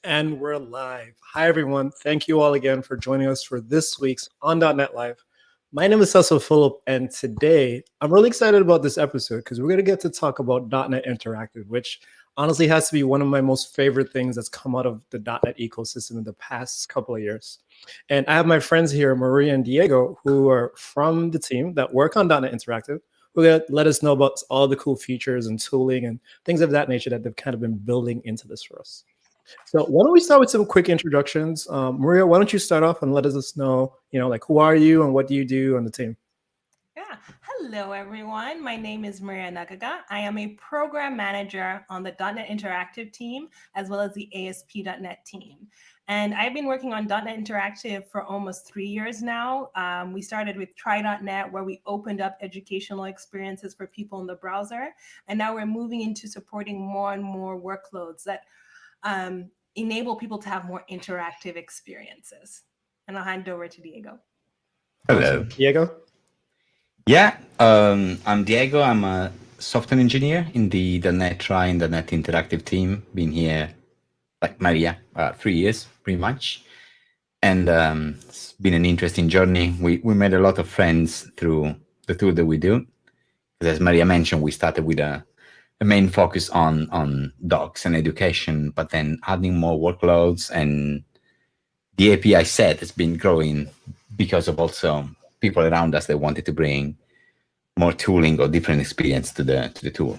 And we're live. Hi, everyone. Thank you all again for joining us for this week's on .NET Live. My name is Cecil Phillip, and today I'm really excited about this episode because we're going to get to talk about .NET Interactive, which honestly has to be one of my most favorite things that's come out of the .NET ecosystem in the past couple of years. And I have my friends here, Maria and Diego, who are from the team that work on .NET Interactive, who let us know about all the cool features and tooling and things of that nature that they've kind of been building into this for us. So why don't we start with some quick introductions? Maria, why don't you start off and let us know, like who are you and what do you do on the team? Yeah. Hello, everyone. My name is Maria Naggagga. I am a program manager on the .NET Interactive team, as well as the ASP.NET team. And I've been working on .NET Interactive for almost 3 years now. We started with Trynet, where we opened up educational experiences for people in the browser. And now we're moving into supporting more and more workloads that enable people to have more interactive experiences. And I'll hand it over to Diego. Hello. Awesome. Diego? Yeah, I'm Diego. I'm a software engineer in the .NET Interactive team. Been here, like Maria, 3 years, pretty much. And it's been an interesting journey. We made a lot of friends through the tool that we do. As Maria mentioned, we started with a main focus on docs and education, but then adding more workloads, and the API set has been growing because of also people around us that wanted to bring more tooling or different experience to the tool.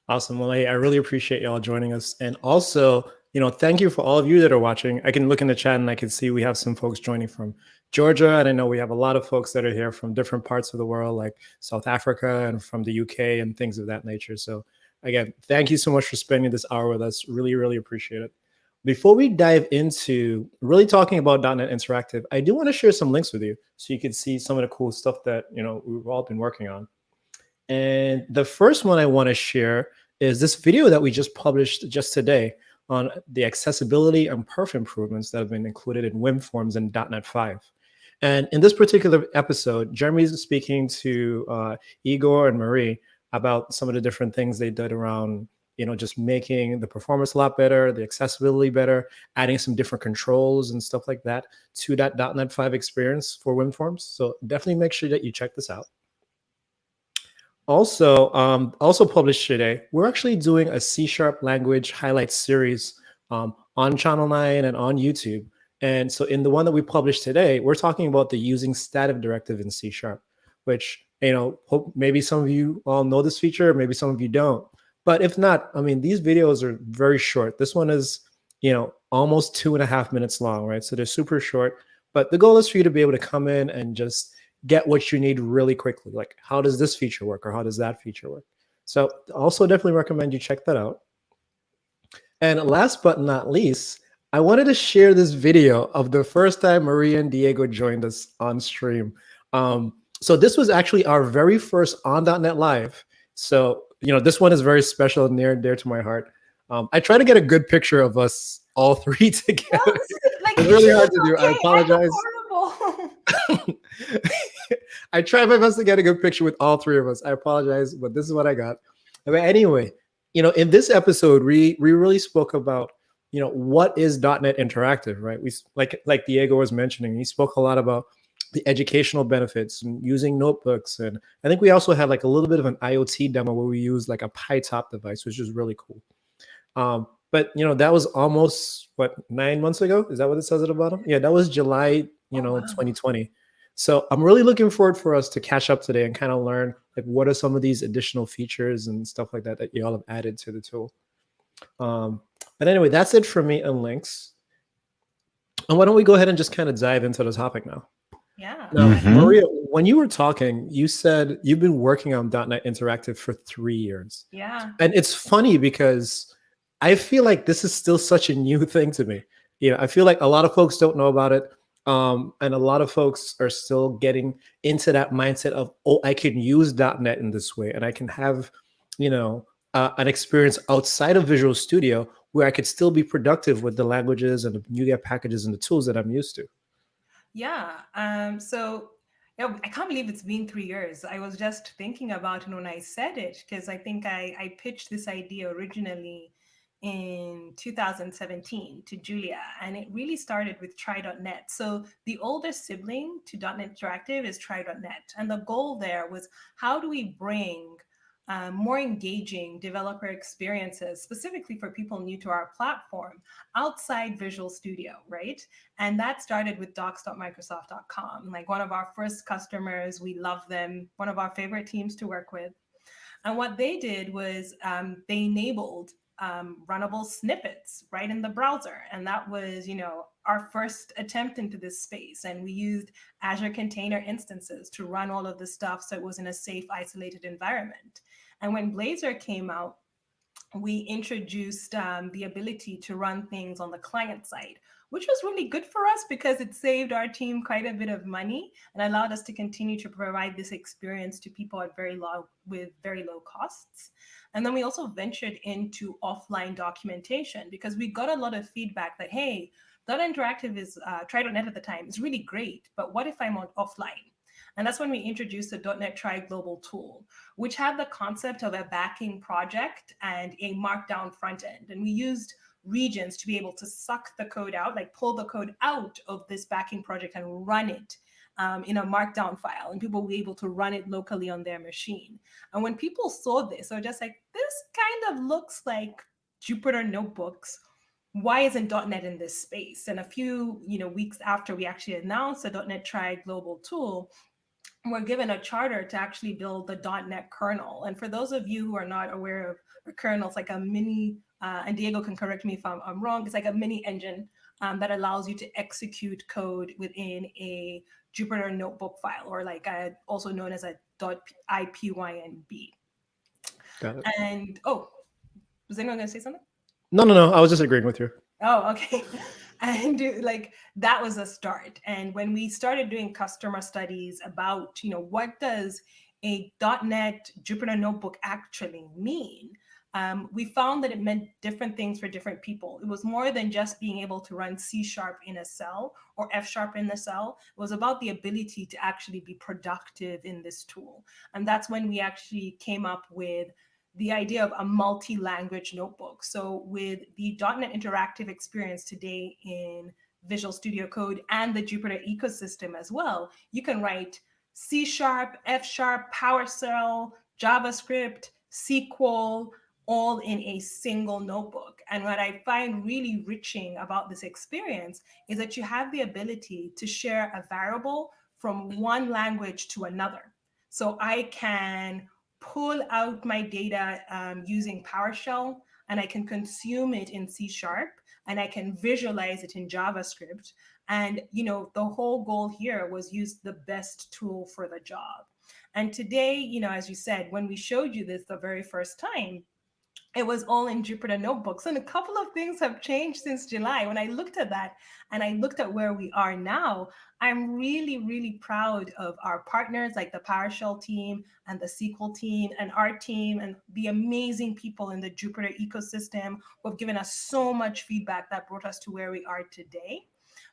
Awesome. Well, I really appreciate y'all joining us. And also, thank you for all of you that are watching. I can look in the chat and I can see we have some folks joining from Georgia. And I know we have a lot of folks that are here from different parts of the world, like South Africa and from the UK and things of that nature. So again, thank you so much for spending this hour with us. Really, really appreciate it. Before we dive into really talking about .NET Interactive, I do want to share some links with you so you can see some of the cool stuff that we've all been working on. And the first one I want to share is this video that we just published just today on the accessibility and perf improvements that have been included in WinForms and .NET 5. And in this particular episode, Jeremy's speaking to Igor and Marie about some of the different things they did around just making the performance a lot better, the accessibility better, adding some different controls and stuff like that to that .NET 5 experience for WinForms. So definitely make sure that you check this out. Also published today, we're actually doing a C# language highlight series on Channel 9 and on YouTube. And so in the one that we published today, we're talking about the using static directive in C#, which, hope maybe some of you all know this feature, maybe some of you don't. But if not, I mean, these videos are very short. This one is, almost 2.5 minutes long, right? So they're super short. But the goal is for you to be able to come in and just get what you need really quickly. Like, how does this feature work or how does that feature work? So also definitely recommend you check that out. And last but not least, I wanted to share this video of the first time Maria and Diego joined us on stream. So this was actually our very first on .NET Live. So, this one is very special and near and dear to my heart. I try to get a good picture of us all three together. No, it's really hard to do. I apologize. I tried my best to get a good picture with all three of us. I apologize, but this is what I got. But anyway, in this episode, we really spoke about, what is .NET Interactive, right? We like Diego was mentioning, he spoke a lot about the educational benefits and using notebooks. And I think we also had like a little bit of an IoT demo where we used like a PyTop device, which is really cool. But that was almost 9 months ago. Is that what it says at the bottom? Yeah, that was July, 2020. So I'm really looking forward for us to catch up today and kind of learn like what are some of these additional features and stuff like that you all have added to the tool. But anyway, that's it for me and links. And why don't we go ahead and just kind of dive into the topic now? Yeah. Now, Maria, when you were talking, you said you've been working on .NET Interactive for 3 years. Yeah. And it's funny because I feel like this is still such a new thing to me. I feel like a lot of folks don't know about it. And a lot of folks are still getting into that mindset of, oh, I can use .NET in this way. And I can have, an experience outside of Visual Studio where I could still be productive with the languages and the NuGet packages and the tools that I'm used to. Yeah. So I can't believe it's been 3 years. I was just thinking about it when I said it, because I think I pitched this idea originally in 2017 to Julia, and it really started with Try.net. So the older sibling to .NET Interactive is Try.net, and the goal there was, how do we bring more engaging developer experiences, specifically for people new to our platform, outside Visual Studio, right? And that started with docs.microsoft.com. Like, one of our first customers, we love them, one of our favorite teams to work with. And what they did was they enabled runnable snippets right in the browser. And that was, our first attempt into this space. And we used Azure container instances to run all of this stuff, so it was in a safe, isolated environment. And when Blazor came out, we introduced the ability to run things on the client side, which was really good for us because it saved our team quite a bit of money and allowed us to continue to provide this experience to people at with very low costs. And then we also ventured into offline documentation because we got a lot of feedback that, hey, .NET Interactive is Try.net at the time. It's really great, but what if I'm offline? And that's when we introduced the .NET Try Global tool, which had the concept of a backing project and a markdown front end. And we used regions to be able to suck the code out, like pull the code out of this backing project and run it in a markdown file. And people were able to run it locally on their machine. And when people saw this, they were just like, this kind of looks like Jupyter notebooks. Why isn't .NET in this space? And a few weeks after we actually announced the .NET Try Global tool, we're given a charter to actually build the .NET kernel. And for those of you who are not aware of a kernel, it's like a mini, and Diego can correct me if I'm wrong, it's like a mini engine that allows you to execute code within a Jupyter notebook file, or like also known as a .ipynb. Got it. And, was anyone going to say something? No. I was just agreeing with you. Oh, okay. And like, that was a start. And when we started doing customer studies about, what does a .NET Jupyter notebook actually mean, we found that it meant different things for different people. It was more than just being able to run C# in a cell or F# in a cell. It was about the ability to actually be productive in this tool. And that's when we actually came up with the idea of a multi-language notebook. So with the .NET Interactive experience today in Visual Studio Code and the Jupyter ecosystem as well, you can write C#, F#, PowerShell, JavaScript, SQL, all in a single notebook. And what I find really enriching about this experience is that you have the ability to share a variable from one language to another. So I can pull out my data using PowerShell, and I can consume it in C#, and I can visualize it in JavaScript. And the whole goal here was use the best tool for the job. And today, as you said, when we showed you this the very first time, it was all in Jupyter notebooks. And a couple of things have changed since July. When I looked at that and I looked at where we are now, I'm really, really proud of our partners like the PowerShell team and the SQL team and our team and the amazing people in the Jupyter ecosystem who have given us so much feedback that brought us to where we are today.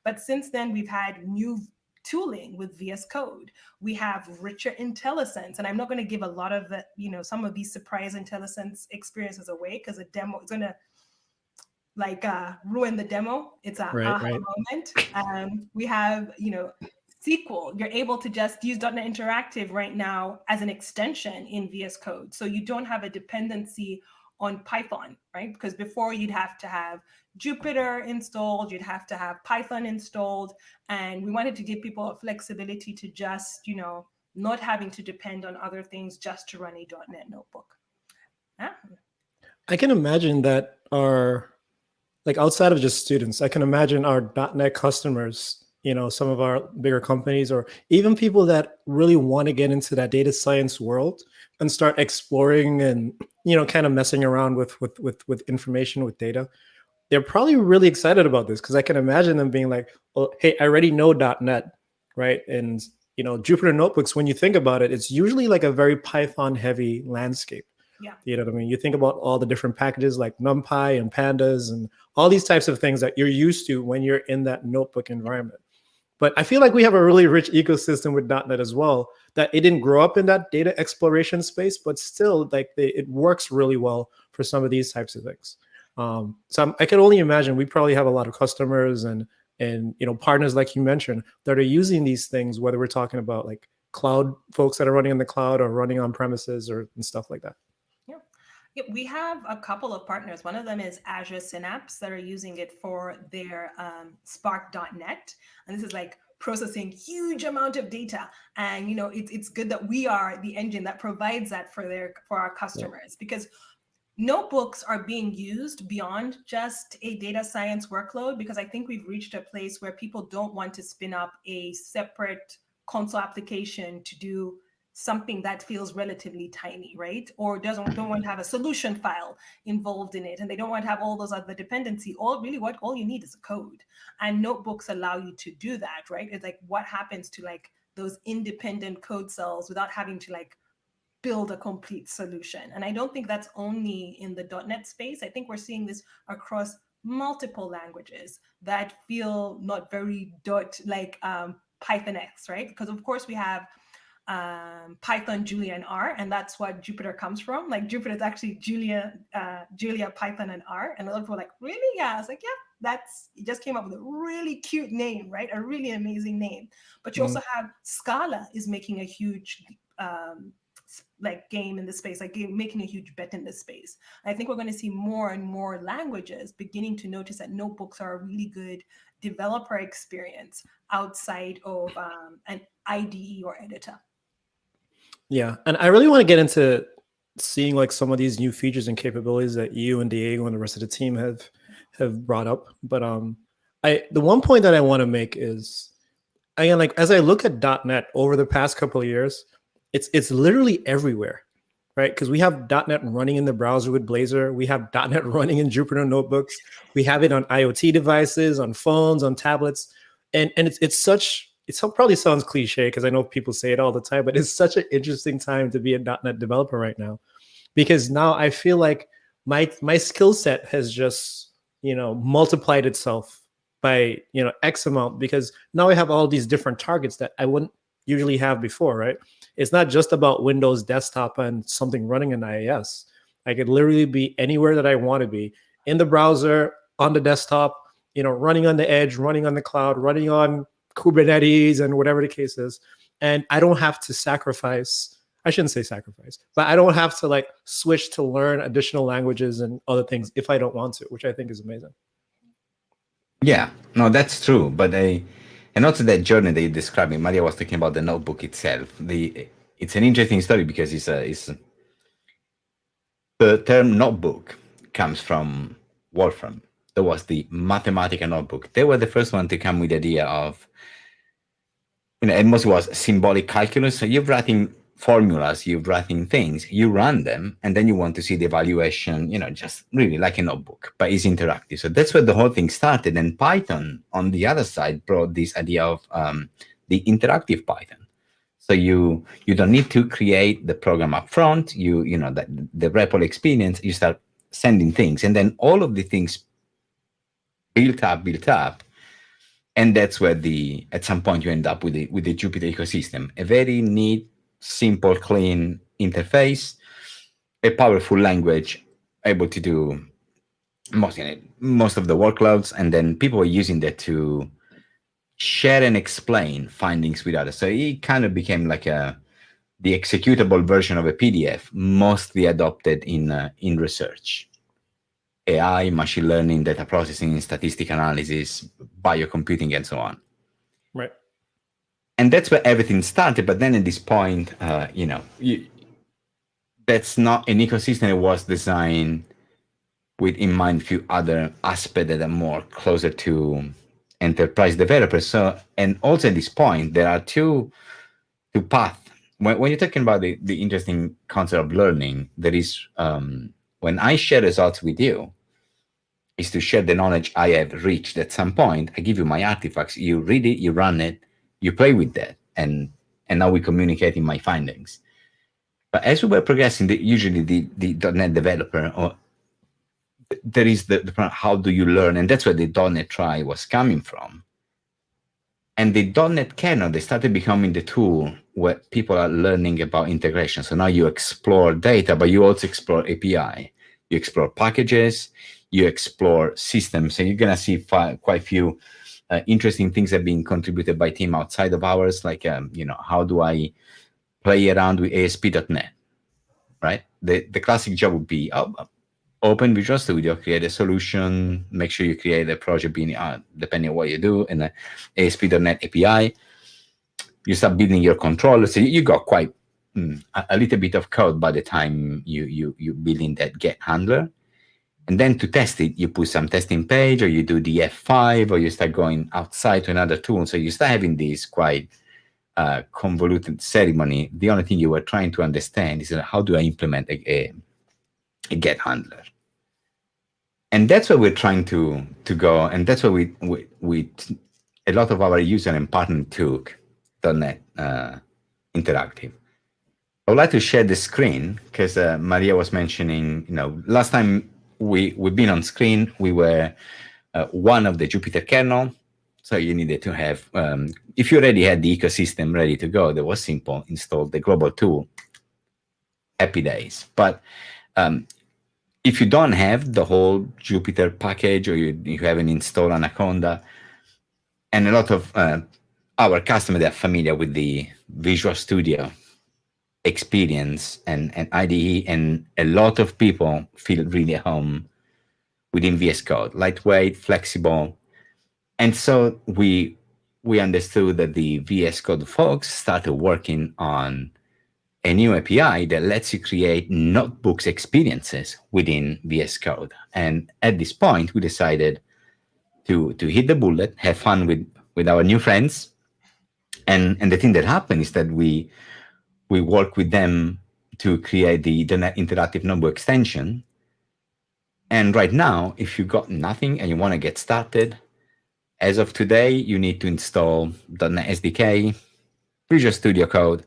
But since then, we've had new tooling with VS Code. We have richer IntelliSense, and I'm not going to give a lot of the, some of these surprise IntelliSense experiences away because a demo is going to ruin the demo. It's a aha moment. We have, SQL. You're able to just use .NET Interactive right now as an extension in VS Code. So you don't have a dependency on Python, right? Because before you'd have to have Jupyter installed, you'd have to have Python installed. And we wanted to give people a flexibility to just, not having to depend on other things just to run a .NET notebook. Yeah. I can imagine that outside of just students, I can imagine our .NET customers, some of our bigger companies, or even people that really want to get into that data science world and start exploring and, kind of messing around with information, with data. They're probably really excited about this because I can imagine them being like, well, hey, I already know .NET, right? And, Jupyter notebooks, when you think about it, it's usually like a very Python heavy landscape. Yeah. You know what I mean? You think about all the different packages like NumPy and Pandas and all these types of things that you're used to when you're in that notebook environment. But I feel like we have a really rich ecosystem with .NET as well, that it didn't grow up in that data exploration space, but still it works really well for some of these types of things. So I can only imagine we probably have a lot of customers and partners like you mentioned that are using these things, whether we're talking about like cloud folks that are running in the cloud or running on premises and stuff like that. Yeah, we have a couple of partners. One of them is Azure Synapse that are using it for their Spark.net. And this is like processing huge amount of data. And, it's good that we are the engine that provides that for our customers, because notebooks are being used beyond just a data science workload, because I think we've reached a place where people don't want to spin up a separate console application to do something that feels relatively tiny, right? Or don't want to have a solution file involved in it, and they don't want to have all those other dependency. All you need is a code, and notebooks allow you to do that, right? It's like, what happens to like those independent code cells without having to like build a complete solution? And I don't think that's only in the .NET space. I think we're seeing this across multiple languages that feel not very Python-X, right? Because of course we have Python, Julia, and R, and that's what Jupyter comes from. Like Jupyter is actually Julia, Python, and R. And a lot of people are like, really? Yeah. I was like, yeah, it just came up with a really cute name, right? A really amazing name. But you also have Scala is making a huge game in this space, making a huge bet in this space. I think we're going to see more and more languages beginning to notice that notebooks are a really good developer experience outside of an IDE or editor. Yeah, and I really want to get into seeing like some of these new features and capabilities that you and Diego and the rest of the team have brought up. But the one point that I want to make is, again, like as I look at .NET over the past couple of years, it's literally everywhere, right? Because we have .NET running in the browser with Blazor. We have .NET running in Jupyter notebooks. We have it on IoT devices, on phones, on tablets, and it probably sounds cliche because I know people say it all the time, but it's such an interesting time to be a .NET developer right now, because now I feel like my skill set has just multiplied itself by X amount, because now I have all these different targets that I wouldn't usually have before, right? It's not just about Windows desktop and something running in IIS. I could literally be anywhere that I want to be, in the browser, on the desktop, running on the edge, running on the cloud, running on Kubernetes and whatever the case is. And I don't have to sacrifice, I shouldn't say sacrifice, but I don't have to like switch to learn additional languages and other things if I don't want to, which I think is amazing. Yeah, no, that's true. But and also that journey that you're describing, Maria was talking about the notebook itself. It's an interesting story because the term notebook comes from Wolfram. That was the mathematical notebook. They were the first one to come with the idea of, it mostly was symbolic calculus. So you're writing formulas, you're writing things, you run them, and then you want to see the evaluation, just really like a notebook, but it's interactive. So that's where the whole thing started. And Python, on the other side, brought this idea of the interactive Python. So you don't need to create the program up front. The REPL experience, you start sending things, and then all of the things built up. And that's where at some point you end up with the Jupyter ecosystem, a very neat, simple, clean interface, a powerful language able to do most of the workloads, and then people were using that to share and explain findings with others. So it kind of became like the executable version of a PDF, mostly adopted in research. AI, machine learning, data processing, statistical analysis, biocomputing, and so on. Right. And that's where everything started. But then at this point, that's not an ecosystem that was designed with in mind a few other aspects that are more closer to enterprise developers. So, and also at this point, there are two paths. When you're talking about the interesting concept of learning, there is, when I share results with you, is to share the knowledge I have reached at some point. I give you my artifacts, you read it, you run it, you play with that, and now we communicate in my findings. But as we were progressing, usually the .NET developer, there is the how do you learn? And that's where the .NET Try was coming from. And the .NET Kernel, they started becoming the tool where people are learning about integration. So now you explore data, but you also explore API. You explore packages, you explore systems, and you're gonna see quite a few interesting things that have been contributed by team outside of ours, like how do I play around with ASP.NET, right? The classic job would be open Visual Studio, create a solution, make sure you create a project depending on what you do, and the ASP.NET API. You start building your controller, so you got quite a little bit of code by the time you build in that get handler. And then to test it, you put some testing page, or you do the F5, or you start going outside to another tool. So you start having this quite convoluted ceremony. The only thing you were trying to understand is how do I implement a get handler? And that's where we're trying to go. And that's where we a lot of our user and partner took .NET Interactive. I would like to share the screen because Maria was mentioning, last time we've been on screen, we were one of the Jupyter kernel. So you needed to have, if you already had the ecosystem ready to go, that was simple, install the global tool, happy days. But if you don't have the whole Jupyter package, or you haven't installed Anaconda, and a lot of our customers are familiar with the Visual Studio experience and IDE, and a lot of people feel really at home within VS Code, lightweight, flexible. And so we understood that the VS Code folks started working on a new API that lets you create notebooks experiences within VS Code. And at this point, we decided to hit the bullet, have fun with our new friends. And the thing that happened is that we work with them to create the .NET Interactive Notebook extension. And right now, if you got nothing and you want to get started, as of today, you need to install .NET SDK, Visual Studio Code,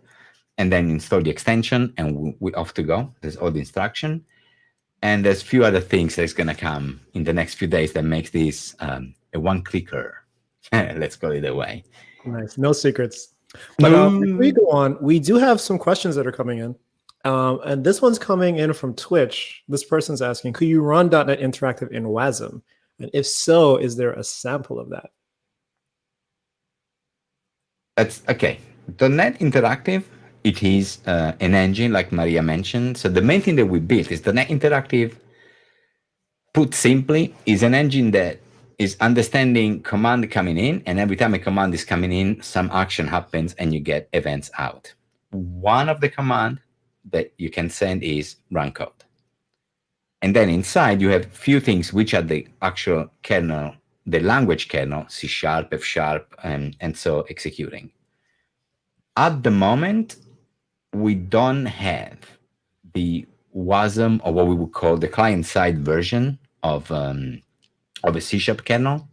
and then install the extension, and we're off to go. There's all the instruction. And there's a few other things that's going to come in the next few days that makes this a one-clicker. Let's call it that way. Nice. No secrets. But before we go on, we do have some questions that are coming in. And this one's coming in from Twitch. This person's asking, could you run .NET Interactive in WASM? And if so, is there a sample of that? That's okay. .NET Interactive, it is an engine like Maria mentioned. So the main thing that we built is .NET Interactive, put simply, is an engine that is understanding command coming in, and every time a command is coming in, some action happens and you get events out. One of the command that you can send is run code. And then inside you have a few things which are the actual kernel, the language kernel, C#, F#, and so executing. At the moment, we don't have the WASM, or what we would call the client-side version of a C# kernel,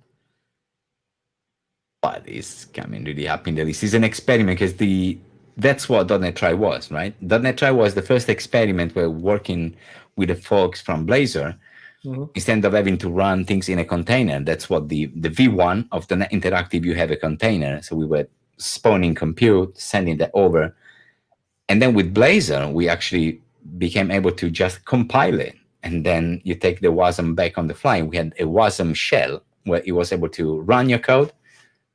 but it's coming really up in the list. It's an experiment because that's what .NET Try was, right? .NET Try was the first experiment where working with the folks from Blazor, instead of having to run things in a container, that's what the V1 of .NET Interactive, you have a container. So we were spawning compute, sending that over. And then with Blazor, we actually became able to just compile it. And then you take the WASM back on the fly. We had a WASM shell where it was able to run your code.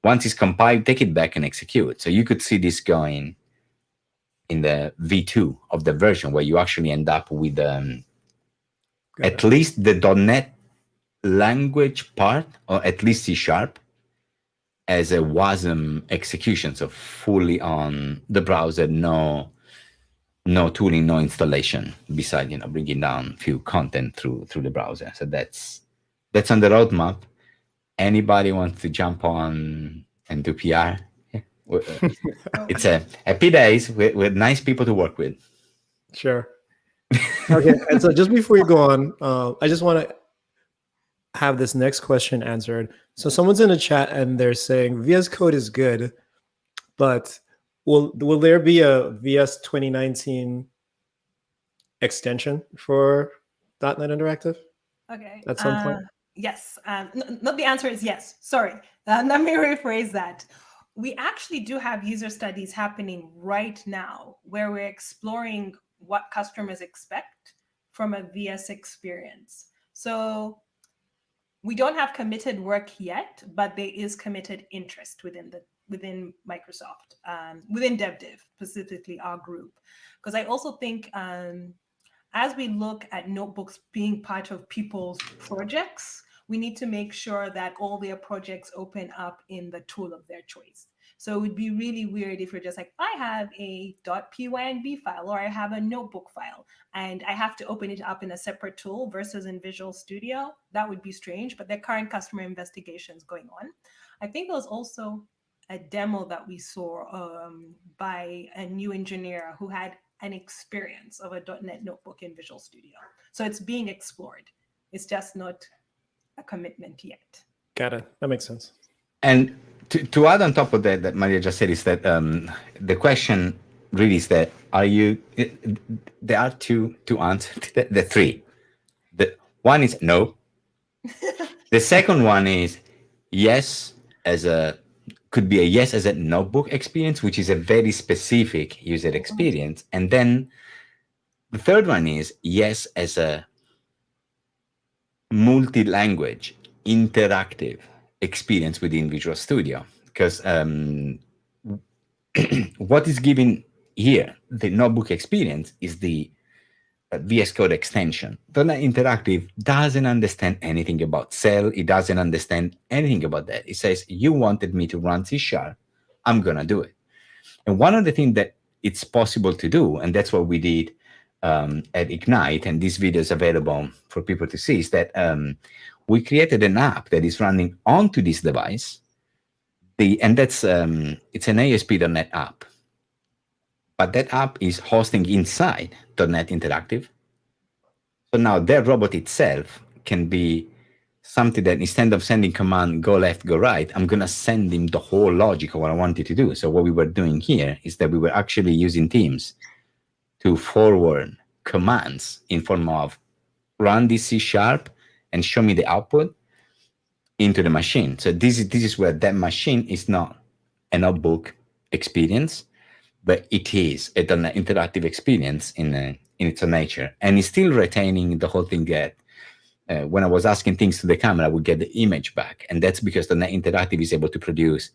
Once it's compiled, take it back and execute. So you could see this going in the V2 of the version, where you actually end up with at least the .NET language part, or at least C# as a WASM execution. So fully on the browser, no tooling, no installation, besides bringing down a few content through the browser. So that's on the roadmap. Anybody wants to jump on and do PR? It's a happy days with nice people to work with. Sure. Okay, and so just before you go on, I just want to have this next question answered. So someone's in the chat and they're saying VS Code is good, but will there be a VS 2019 extension for .NET Interactive? Okay. At some point? Yes. No, the answer is yes. Sorry. Let me rephrase that. We actually do have user studies happening right now where we're exploring what customers expect from a VS experience. So we don't have committed work yet, but there is committed interest within Microsoft, within DevDiv, specifically our group. Because I also think as we look at notebooks being part of people's projects, we need to make sure that all their projects open up in the tool of their choice. So it would be really weird if you're just like, I have a .pynb file, or I have a notebook file, and I have to open it up in a separate tool versus in Visual Studio. That would be strange, but there are current customer investigations going on. I think there was also a demo that we saw by a new engineer who had an experience of a .NET notebook in Visual Studio. So it's being explored. It's just not a commitment yet. Got it. That makes sense. And to add on top of that Maria just said, is that the question really is that there are two answers to that, the three. The one is no. The second one is yes, could be a yes as a notebook experience, which is a very specific user experience. And then the third one is yes as a multi-language interactive experience within Visual Studio. Because what is given here, the notebook experience, is the VS Code extension. .NET Interactive doesn't understand anything about Cell. It doesn't understand anything about that. It says, you wanted me to run C#, I'm going to do it. And one of the things that it's possible to do, and that's what we did at Ignite, and this video is available for people to see, is that we created an app that is running onto this device. And that's it's an ASP.NET app. But that app is hosting inside .NET Interactive. So now their robot itself can be something that instead of sending command, go left, go right, I'm going to send him the whole logic of what I wanted to do. So what we were doing here is that we were actually using Teams to forward commands in form of run this C# and show me the output into the machine. So this is where that machine is not a notebook experience, but it is an interactive experience in its own nature. And it's still retaining the whole thing that when I was asking things to the camera, I would get the image back. And that's because the .NET Interactive is able to produce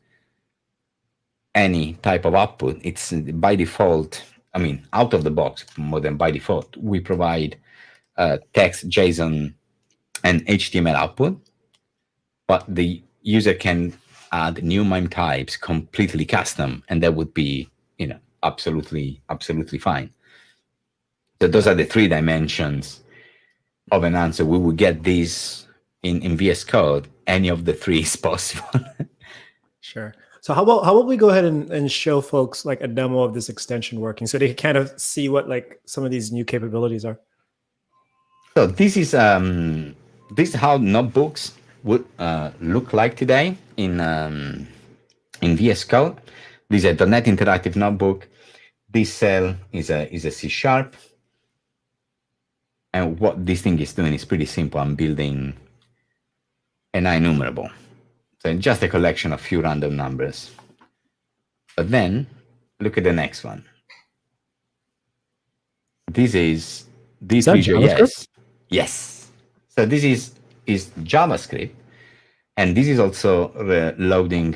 any type of output. It's by default, I mean, out of the box, more than by default, we provide text, JSON, and HTML output, but the user can add new MIME types completely custom, and that would be, absolutely fine. So those are the 3 dimensions of an answer. We will get these in VS Code. Any of the 3 is possible. Sure. So how about we go ahead and show folks like a demo of this extension working, so they can kind of see what like some of these new capabilities are. So this is how notebooks would look like today in VS Code. This is a .NET Interactive notebook. This cell is a C#. And what this thing is doing is pretty simple. I'm building an enumerable. So just a collection of few random numbers. But then look at the next one. This is JavaScript? Yes. So this is JavaScript. And this is also loading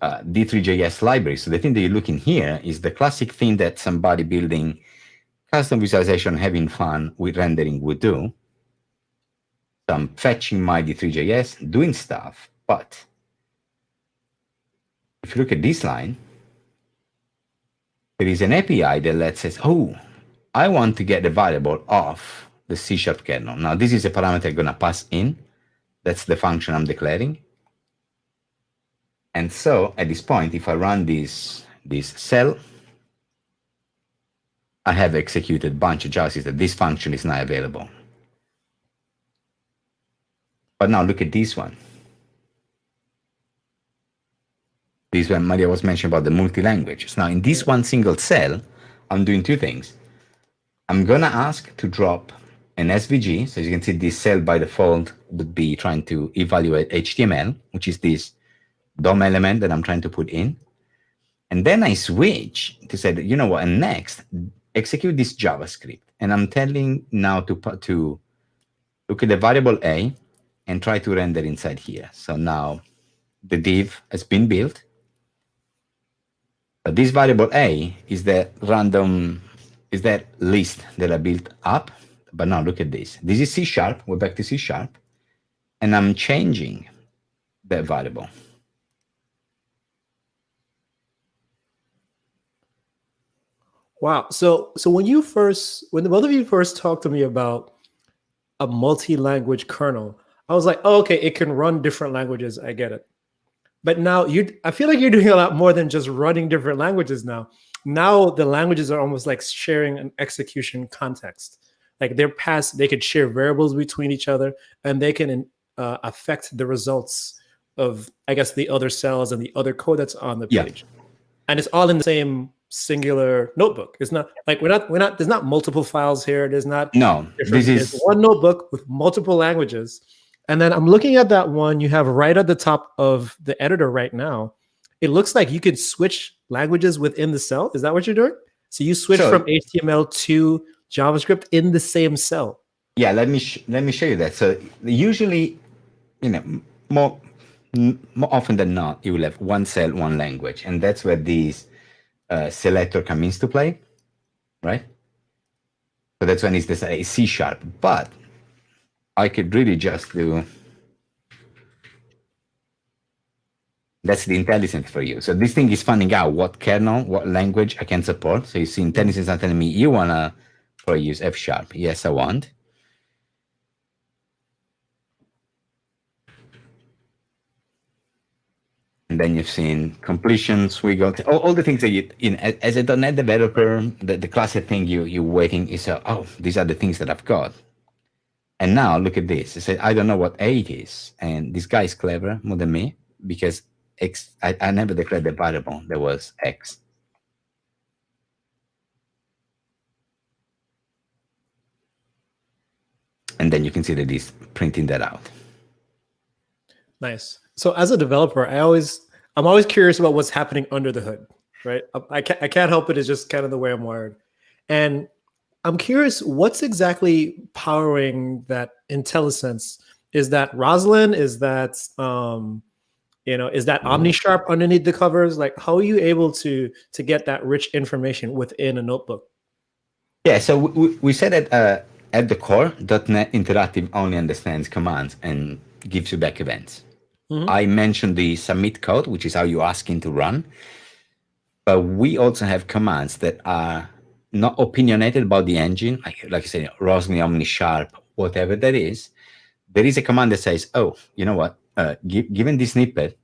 D3.js library. So the thing that you're looking here is the classic thing that somebody building custom visualization, having fun with rendering would do. So I'm fetching my D3.js, doing stuff. But if you look at this line, there is an API that lets us, I want to get the variable of the C# kernel. Now, this is a parameter I'm going to pass in. That's the function I'm declaring. And so at this point, if I run this cell, I have executed a bunch of JavaScript that this function is now available. But now look at this one. This is when Maria was mentioning about the multi-language. So now in this one single cell, I'm doing 2 things. I'm going to ask to drop an SVG. So as you can see, this cell by default would be trying to evaluate HTML, which is this DOM element that I'm trying to put in. And then I switch to say that, and next, execute this JavaScript. And I'm telling now to look at the variable A, and try to render inside here. So now the div has been built. But this variable A is the random, is that list that I built up. But now look at this. This is C#. We're back to C#. And I'm changing that variable. Wow. So when the both of you first talked to me about a multi-language kernel, I was like, oh, okay, it can run different languages. I get it. But now I feel like you're doing a lot more than just running different languages now. Now the languages are almost like sharing an execution context. Like they could share variables between each other, and they can affect the results of, I guess, the other cells and the other code that's on the page. And it's all in the same singular notebook. It's not like there's not multiple files here. There's not there's one notebook with multiple languages. And then I'm looking at that one you have right at the top of the editor right now. It looks like you could switch languages within the cell. Is that what you're doing? So you switch from HTML to JavaScript in the same cell. Yeah, let me show you that. So usually, more often than not, you will have one cell, one language, and that's where these selector comes into play, right? So that's when it's the C#. But I could really just do, that's the intelligence for you. So this thing is finding out what kernel, what language I can support. So you see intelligence is telling me, you want to probably use F#. Yes, I want. And then you've seen completions, we got all the things that you, as a .NET developer, the classic thing you're waiting is, oh, these are the things that I've got. And now look at this. I said, I don't know what A it is. And this guy is clever more than me because I never declared the variable that was X. And then you can see that he's printing that out. Nice. So as a developer, I'm always curious about what's happening under the hood, right? I can't help it. It's just kind of the way I'm wired. And I'm curious, what's exactly powering that IntelliSense? Is that Roslyn? Is that is that OmniSharp underneath the covers? Like, how are you able to get that rich information within a notebook? Yeah, so we said that at the core, .NET Interactive only understands commands and gives you back events. I mentioned the submit code, which is how you ask him to run. But we also have commands that are not opinionated about the engine, like I said, Roslyn, OmniSharp, whatever that is. There is a command that says, oh, you know what? Given this snippet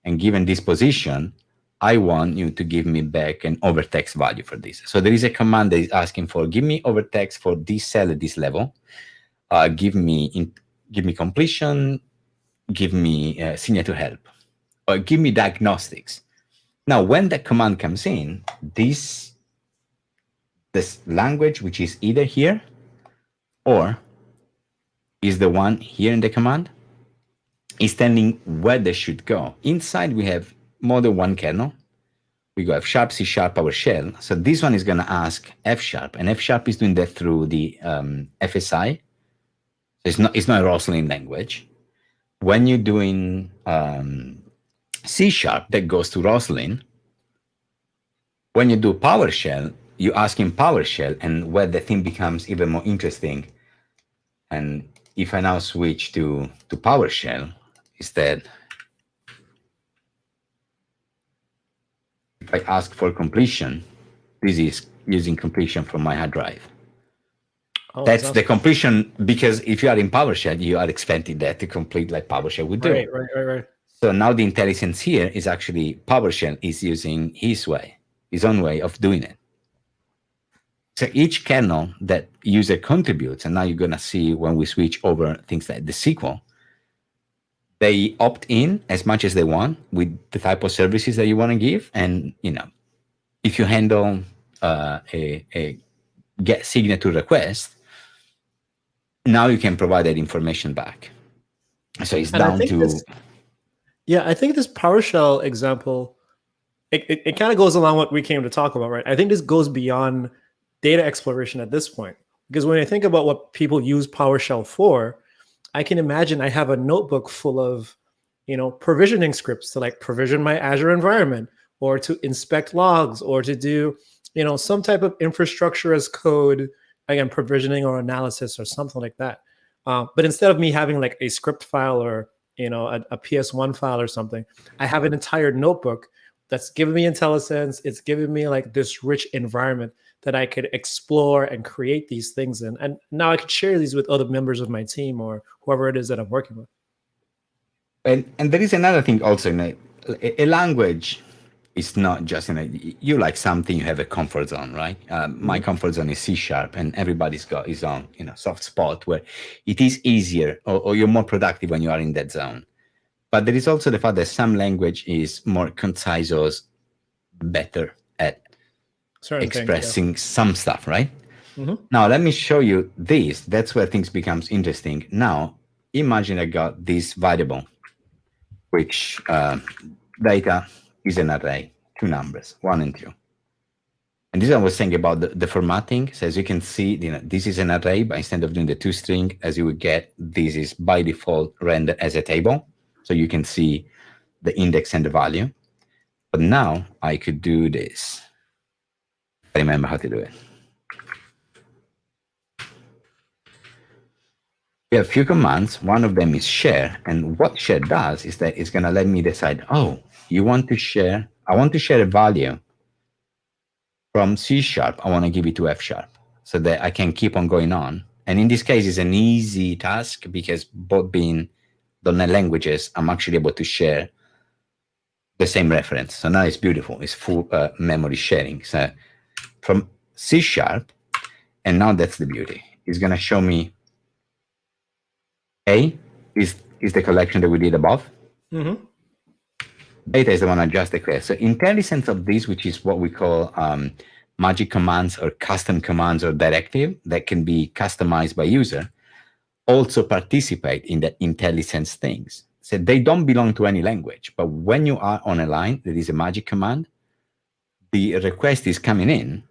and given this position, I want you to give me back an overtext value for this. So there is a command that is asking for, give me overtext for this cell at this level. Give me completion. Give me signature help, or give me diagnostics. Now, when that command comes in, this language, which is either here or is the one here in the command, is telling where they should go. Inside, we have more than one kernel. We go F#, C#, PowerShell. So this one is going to ask F#, and F# is doing that through the FSI. So it's not a Roslyn language. When you're doing C#, that goes to Roslyn. When you do PowerShell, you ask him PowerShell, and where the thing becomes even more interesting. And if I now switch to PowerShell, instead, if I ask for completion, this is using completion from my hard drive. Oh, that's awesome. The completion, because if you are in PowerShell, you are expecting that to complete like PowerShell would do. Right. So now the intelligence here is actually PowerShell is using his own way of doing it. So each kernel that user contributes, and now you're going to see when we switch over things like the SQL, they opt in as much as they want with the type of services that you want to give. And, if you handle a get signature request, now you can provide that information back. So it's down to... I think this PowerShell example, it kind of goes along what we came to talk about, right? I think this goes beyond data exploration at this point. Because when I think about what people use PowerShell for, I can imagine I have a notebook full of, provisioning scripts to like provision my Azure environment, or to inspect logs, or to do, some type of infrastructure as code, again, provisioning or analysis or something like that. But instead of me having like a script file or, a PS1 file or something, I have an entire notebook that's giving me IntelliSense. It's giving me like this rich environment that I could explore and create these things in. And now I could share these with other members of my team or whoever it is that I'm working with. And there is another thing also, a language is not just, you like something, you have a comfort zone, right? My comfort zone is C#, and everybody's got his own, soft spot where it is easier or you're more productive when you are in that zone. But there is also the fact that some language is more concise or better at expressing some stuff, right? Now, let me show you this. That's where things becomes interesting. Now, imagine I got this variable, which data is an array, 2 numbers, 1 and 2. And this I was saying about the formatting. So as you can see, this is an array, but instead of doing the 2 string, as you would get, this is by default rendered as a table. So you can see the index and the value. But now I could do this. I remember how to do it. We have a few commands. One of them is share. And what share does is that it's going to let me decide, oh, you want to share, I want to share a value from C#. I want to give it to F# so that I can keep on going on. And in this case, it's an easy task because both being .NET languages, I'm actually able to share the same reference. So now it's beautiful. It's full memory sharing. So from C#, and now that's the beauty. It's going to show me A is the collection that we did above. Data is the one I just declared. So IntelliSense of this, which is what we call magic commands or custom commands or directive that can be customized by user, also participate in the IntelliSense things. So they don't belong to any language, but when you are on a line that is a magic command, the request is coming in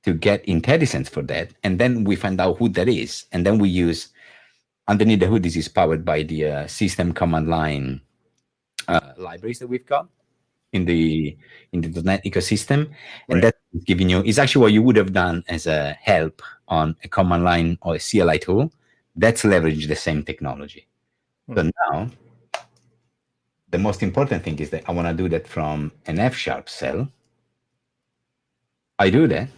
to get IntelliSense for that, and then we find out who that is, and then we use underneath the hood. This is powered by the system command line libraries that we've got in the .NET ecosystem, and that's giving you is actually what you would have done as a help on a command line or a CLI tool. That's leverage the same technology. So now the most important thing is that I want to do that from an F# cell. I do that,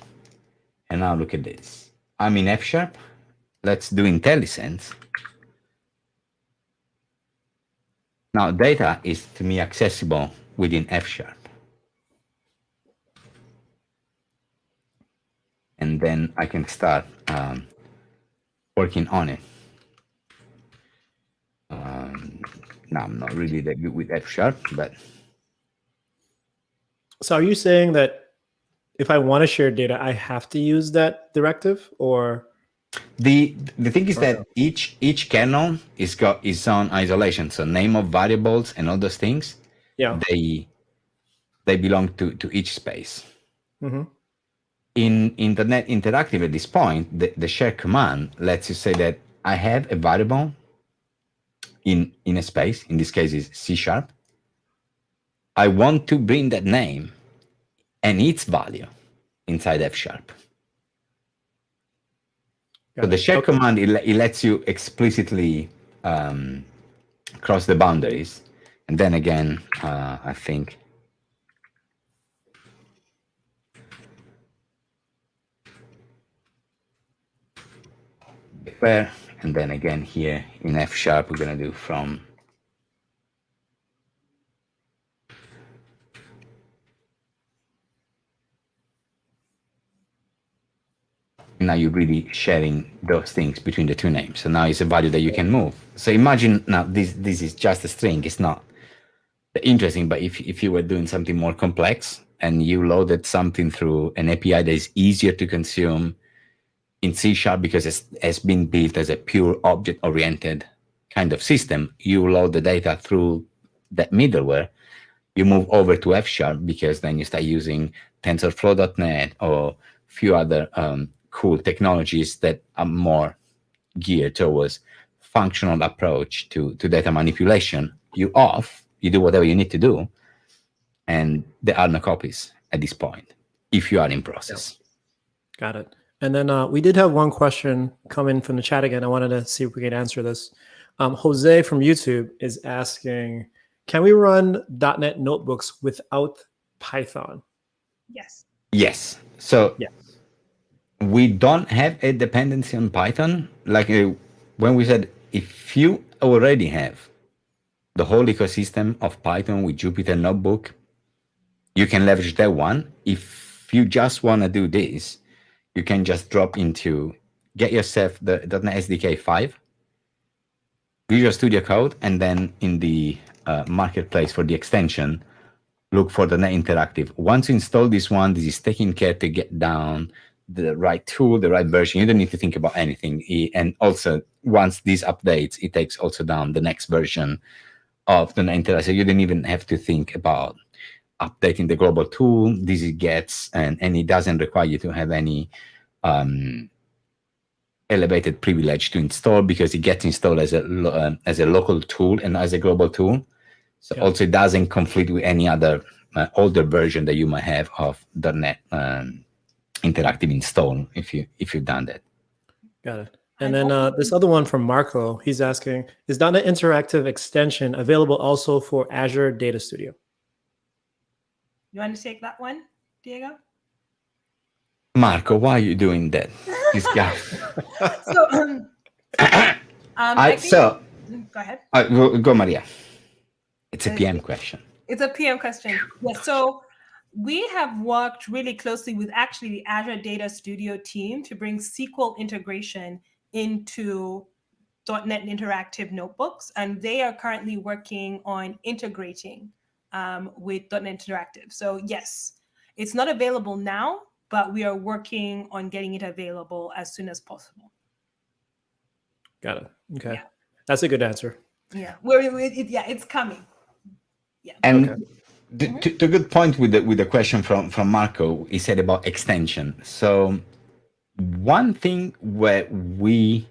and now look at this. I'm in F#. Let's do IntelliSense. Now data is to me accessible within F#. And then I can start working on it. Now I'm not really that good with F#, but. So are you saying that if I want to share data, I have to use that directive, or? The thing is that each kernel is got its own isolation. So name of variables and all those things, they belong to each space. In Onnet Interactive at this point, the share command lets you say that I have a variable in a space. In this case, is C#. I want to bring that name and its value inside F#. So the share command, it lets you explicitly cross the boundaries. And then again, I think declare, and then again here in F#, we're going to do from now you're really sharing those things between the two names. So now it's a value that you can move. So imagine now this is just a string. It's not interesting, but if you were doing something more complex and you loaded something through an API that is easier to consume in C# because it has been built as a pure object-oriented kind of system, you load the data through that middleware, you move over to F# because then you start using TensorFlow.net or a few other cool technologies that are more geared towards functional approach to data manipulation. You do whatever you need to do, and there are no copies at this point if you are in process. Got it. And then we did have one question come in from the chat again. I wanted to see if we could answer this. Jose from YouTube is asking, can we run .NET notebooks without Python? Yes. Yes. So yes. We don't have a dependency on Python. Like when we said, if you already have the whole ecosystem of Python with Jupyter Notebook, you can leverage that one. If you just want to do this, you can just get yourself the .NET SDK 5, Visual Studio Code, and then in the marketplace for the extension, look for the .NET Interactive. Once you install this one, this is taking care to get down the right tool, the right version. You don't need to think about anything. And also, once this updates, it takes also down the next version of the .NET Interactive. So you don't even have to think about updating the global tool. This it gets, and it doesn't require you to have any elevated privilege to install, because it gets installed as a local tool and as a global tool. So also it doesn't conflict with any other older version that you might have of .NET Interactive install if you've done that. Got it. And then this other one from Marco, he's asking, is .NET Interactive extension available also for Azure Data Studio? You want to take that one, Diego? Marco, why are you doing that? This guy. So, go ahead. Go, Maria. It's a PM question. It's a PM question. Yes. So we have worked really closely with actually the Azure Data Studio team to bring SQL integration into .NET Interactive notebooks, and they are currently working on integrating with .NET Interactive. So yes, it's not available now, but we are working on getting it available as soon as possible. Got it. Okay. Yeah. That's a good answer. Yeah. It's coming. Yeah. And to a good point with the question from Marco, he said about extension. So one thing where we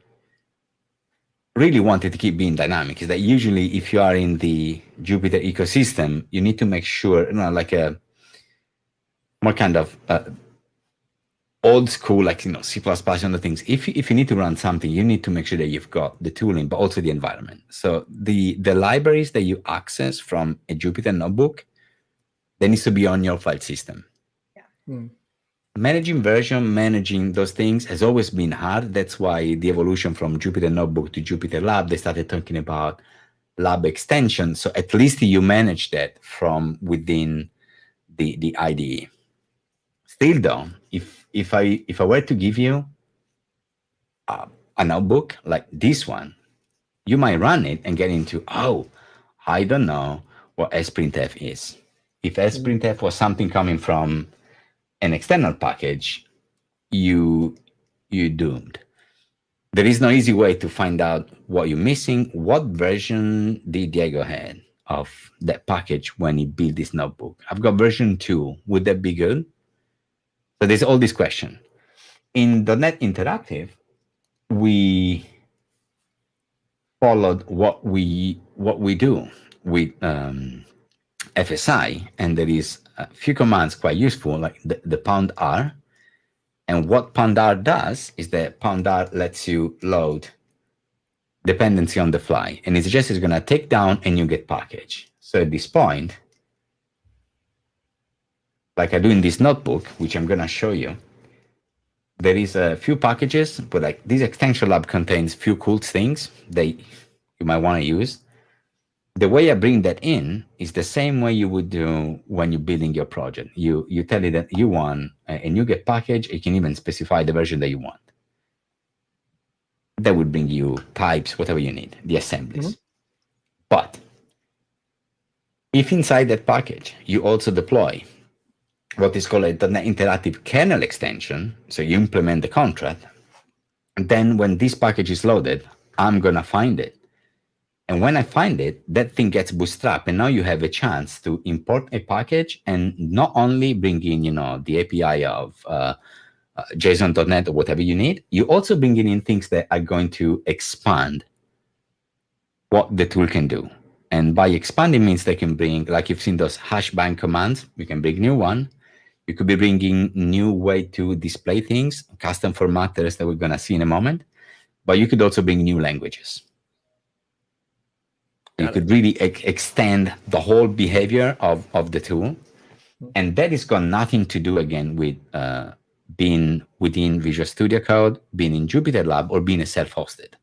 really wanted to keep being dynamic is that usually if you are in the Jupyter ecosystem, you need to make sure, like a more kind of old school, like, C++ and the things. If you need to run something, you need to make sure that you've got the tooling, but also the environment. So the libraries that you access from a Jupyter notebook, they need to be on your file system. Yeah. Managing version, managing those things has always been hard. That's why the evolution from Jupyter Notebook to Jupyter Lab, they started talking about lab extension. So at least you manage that from within the IDE. Still though, if I were to give you a notebook like this one, you might run it and get into, I don't know what sprintf is. If sprintf was something coming from an external package, you doomed. There is no easy way to find out what you're missing. What version did Diego had of that package when he built this notebook? I've got version 2. Would that be good? So there's all this question. In .NET Interactive, we followed what we do with FSI, and there is a few commands quite useful, like the #R. And what #R does is that #R lets you load dependency on the fly, and it's just going to take down a NuGet package. So at this point, like I do in this notebook, which I'm going to show you, there is a few packages, but like this extension lab contains few cool things that you might want to use. The way I bring that in is the same way you would do when you're building your project. You tell it that you want a NuGet package. You can even specify the version that you want. That would bring you types, whatever you need, the assemblies. But if inside that package, you also deploy what is called a .NET Interactive Kernel extension, so you implement the contract, then when this package is loaded, I'm going to find it. And when I find it, that thing gets bootstrapped, and now you have a chance to import a package and not only bring in, the API of JSON.NET or whatever you need, you also bring in things that are going to expand what the tool can do. And by expanding means they can bring, like you've seen those hashbang commands, you can bring new one. You could be bringing new way to display things, custom formatters that we're going to see in a moment. But you could also bring new languages. You could really extend the whole behavior of the tool. And that has got nothing to do, again, with being within Visual Studio Code, being in Jupyter Lab, or being a self-hosted.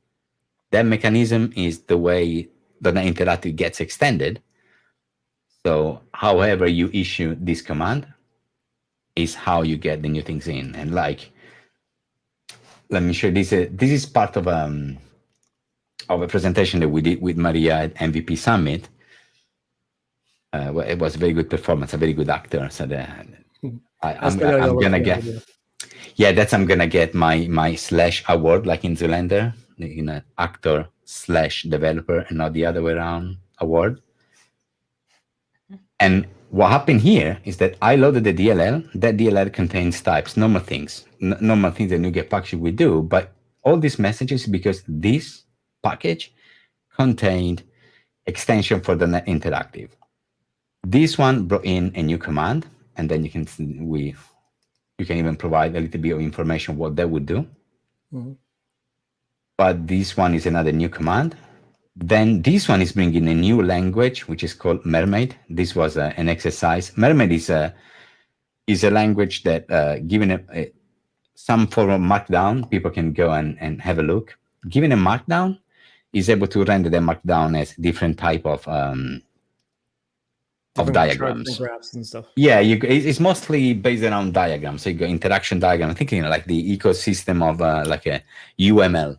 That mechanism is the way the .NET Interactive gets extended. So however you issue this command is how you get the new things in. And like, let me show you this. This is part of a presentation that we did with Maria at MVP Summit. Well, it was a very good performance, a very good actor. So I'm gonna get, yeah, I'm gonna get my / award, like in Zoolander, actor / developer, and not the other way around award. And what happened here is that I loaded the DLL. That DLL contains types, normal things that NuGet package would do. But all these messages, because this package contained extension for the .NET Interactive. This one brought in a new command, and then you can even provide a little bit of information what that would do. Mm-hmm. But this one is another new command. Then this one is bringing a new language, which is called Mermaid. This was an exercise. Mermaid is a language that, given some form of markdown, people can go and have a look. Given a markdown, is able to render the markdown as different type of diagrams, graphs and stuff. Yeah, it's mostly based around diagrams. So you go interaction diagram. I'm thinking like the ecosystem of like a UML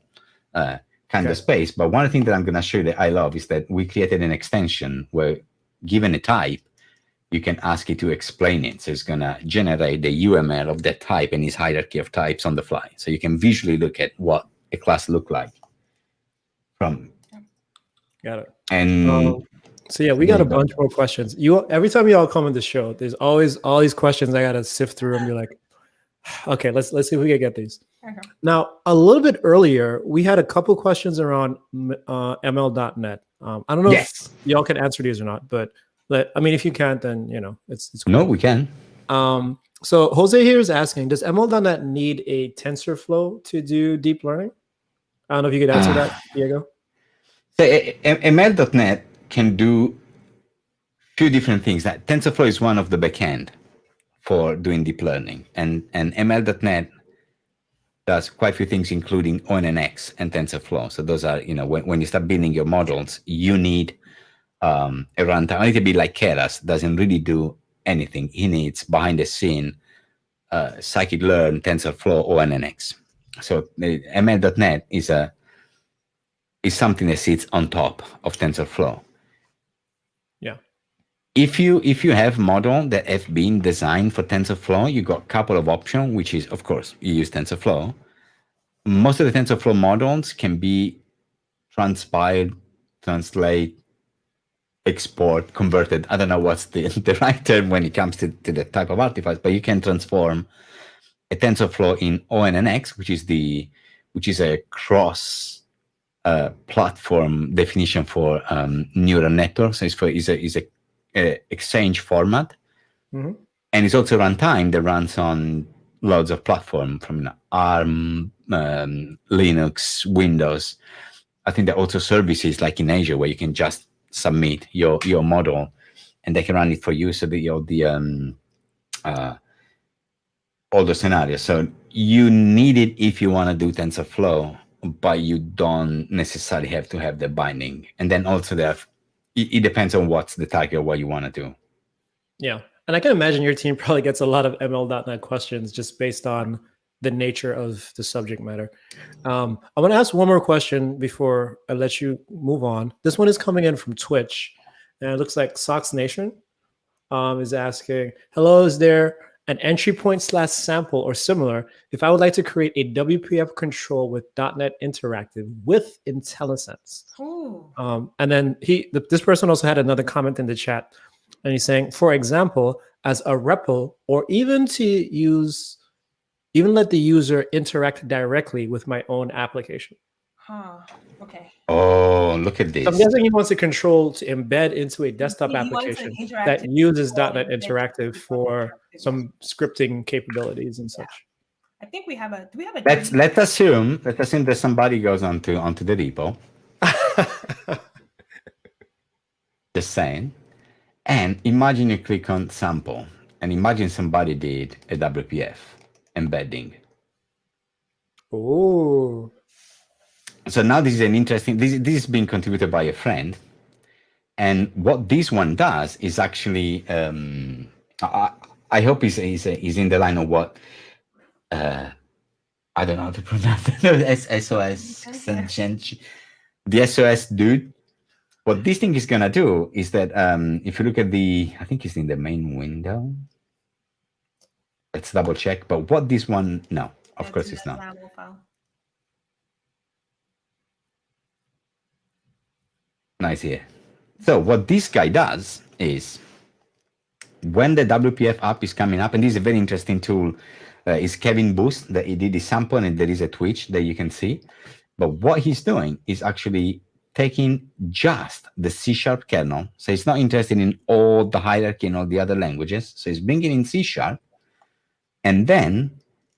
kind of space. But one thing that I'm going to show you that I love is that we created an extension where, given a type, you can ask it to explain it. So it's going to generate the UML of that type and its hierarchy of types on the fly. So you can visually look at what a class look like from. Got it. And so yeah, we got a bunch more questions. Every time you all come on the show, there's always all these questions I got to sift through and be like, okay, let's see if we can get these. Okay. Now, a little bit earlier, we had a couple questions around ML.NET. I don't know if y'all can answer these or not, but I mean, if you can't, then it's cool. No, we can. So Jose here is asking, does ML.NET need a TensorFlow to do deep learning? I don't know if you could answer that, Diego. So ML.NET can do two different things. That TensorFlow is one of the backend for doing deep learning, and ML.NET does quite a few things, including ONNX and TensorFlow. So those are, when you start building your models, you need a runtime. A little bit like Keras doesn't really do anything. He needs behind the scene scikit-learn, TensorFlow, ONNX. So ML.NET is something that sits on top of TensorFlow. Yeah. If you have model that have been designed for TensorFlow, you got a couple of options, which is, of course, you use TensorFlow. Most of the TensorFlow models can be transpiled, translate, export, converted. I don't know what's the right term when it comes to the type of artifact, but you can transform a TensorFlow in ONNX, which is a cross platform definition for neural networks. So it's a exchange format, and it's also runtime that runs on loads of platform from ARM, Linux, Windows. I think there are also services like in Azure where you can just submit your model and they can run it for you. So all the scenarios. So you need it if you want to do TensorFlow, but you don't necessarily have to have the binding. And then also it depends on what's the target of what you want to do. Yeah. And I can imagine your team probably gets a lot of ML.NET questions just based on the nature of the subject matter. I want to ask one more question before I let you move on. This one is coming in from Twitch, and it looks like Sox Nation is asking, hello, is there an entry point / sample or similar if I would like to create a WPF control with .NET Interactive with IntelliSense? And then this person also had another comment in the chat, and he's saying, for example, as a REPL, or even let the user interact directly with my own application. Okay. Oh, look at this. I'm guessing he wants a control to embed into a desktop He wants an application interactive that uses control .NET embedded Interactive into for Interactive. some scripting capabilities and such. I think we have a. Do we have a? Let's assume that somebody goes onto the repo. Just saying. And imagine you click on sample, and imagine somebody did a WPF embedding. Oh. So now this is an interesting. This is being contributed by a friend, and what this one does is actually. I hope is in the line of what. I don't know how to pronounce it. SOS. The SOS dude. What this thing is gonna do is that if you look at I think it's in the main window. Let's double check. But what this one? No, of course it's not. Nice here. So what this guy does is when the WPF app is coming up, and this is a very interesting tool, is Kevin Boost that he did this sample, and there is a Twitch that you can see. But what he's doing is actually taking just the C# kernel. So he's not interested in all the hierarchy and all the other languages. So he's bringing in C#, and then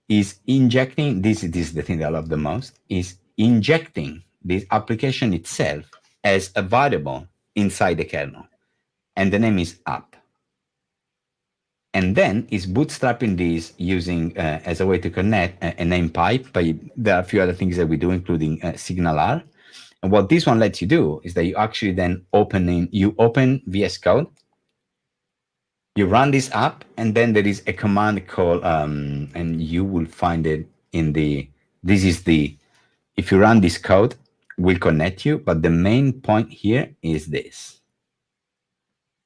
is injecting, this is the thing that I love the most, is injecting this application itself as a variable inside the kernel. And the name is app. And then is bootstrapping this using, as a way to connect a name pipe. But there are a few other things that we do, including SignalR. And what this one lets you do is that you actually then open VS Code, you run this app, and then there is a command called, and you will find it in if you run this code, will connect you. But the main point here is this.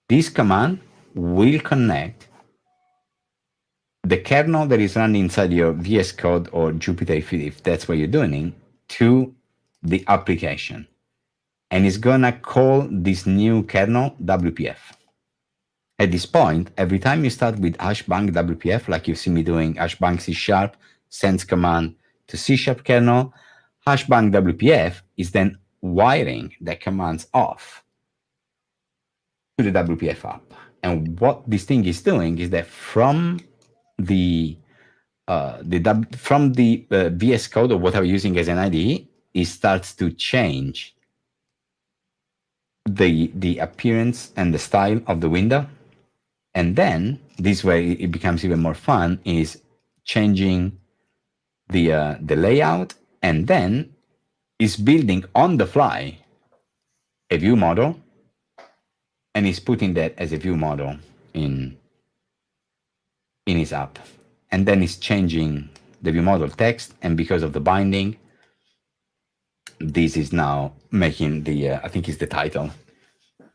This command will connect the kernel that is running inside your VS Code or Jupyter, if that's what you're doing, to the application. And it's gonna call this new kernel WPF. At this point, every time you start with #bang WPF, like you see me doing #bang C# sends command to C# kernel, #bang WPF is then wiring the commands off to the WPF app. And what this thing is doing is that from the VS Code or whatever you're using as an IDE, it starts to change the appearance and the style of the window. And then this way it becomes even more fun, is changing the layout, and then is building on the fly a view model, and is putting that as a view model in his app. And then it's changing the view model text, and because of the binding, this is now making the I think it's the title.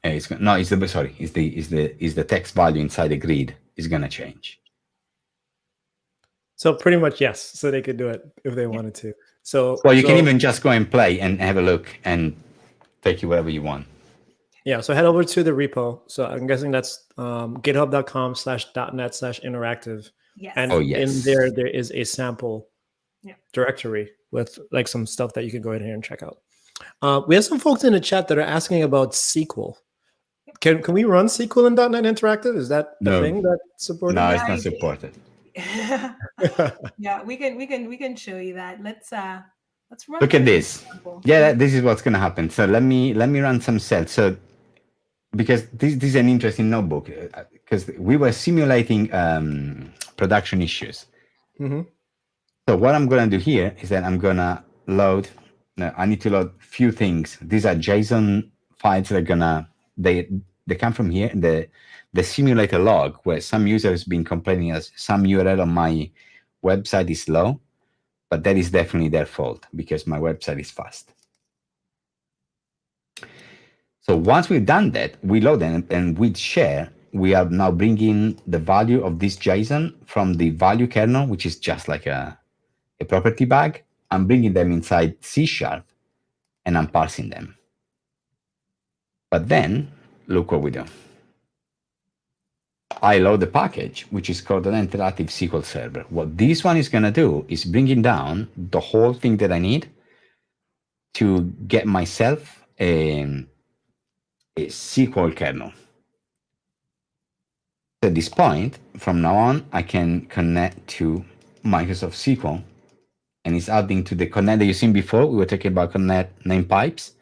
It's the text value inside the grid is gonna change. So pretty much yes. So they could do it if they wanted to. So well, you can even just go and play and have a look and take you wherever you want. Yeah. So head over to the repo. So I'm guessing that's github.com/.net/interactive. Yes. And in there is a sample directory with like some stuff that you can go ahead and check out. We have some folks in the chat that are asking about SQL. Can we run SQL in .NET Interactive? Is that the thing that's supported? No, it's not supported. Yeah, we can show you that. Let's run. Look at this. Yeah, this is what's gonna happen. So let me run some cells. So because this is an interesting notebook, because we were simulating production issues. Mm-hmm. So what I'm gonna do here is that I'm gonna load. I need to load few things. These are JSON files that are gonna they come from here. The simulator log, where some user has been complaining as some URL on my website is slow, but that is definitely their fault because my website is fast. So once we've done that, we load them, and with share, we are now bringing the value of this JSON from the value kernel, which is just like a property bag. I'm bringing them inside C#, and I'm parsing them. But then, look what we do. I load the package, which is called an interactive SQL server. What this one is going to do is bringing down the whole thing that I need to get myself a SQL kernel. At this point, from now on, I can connect to Microsoft SQL, and it's adding to the connect that you've seen before. We were talking about connect name pipes.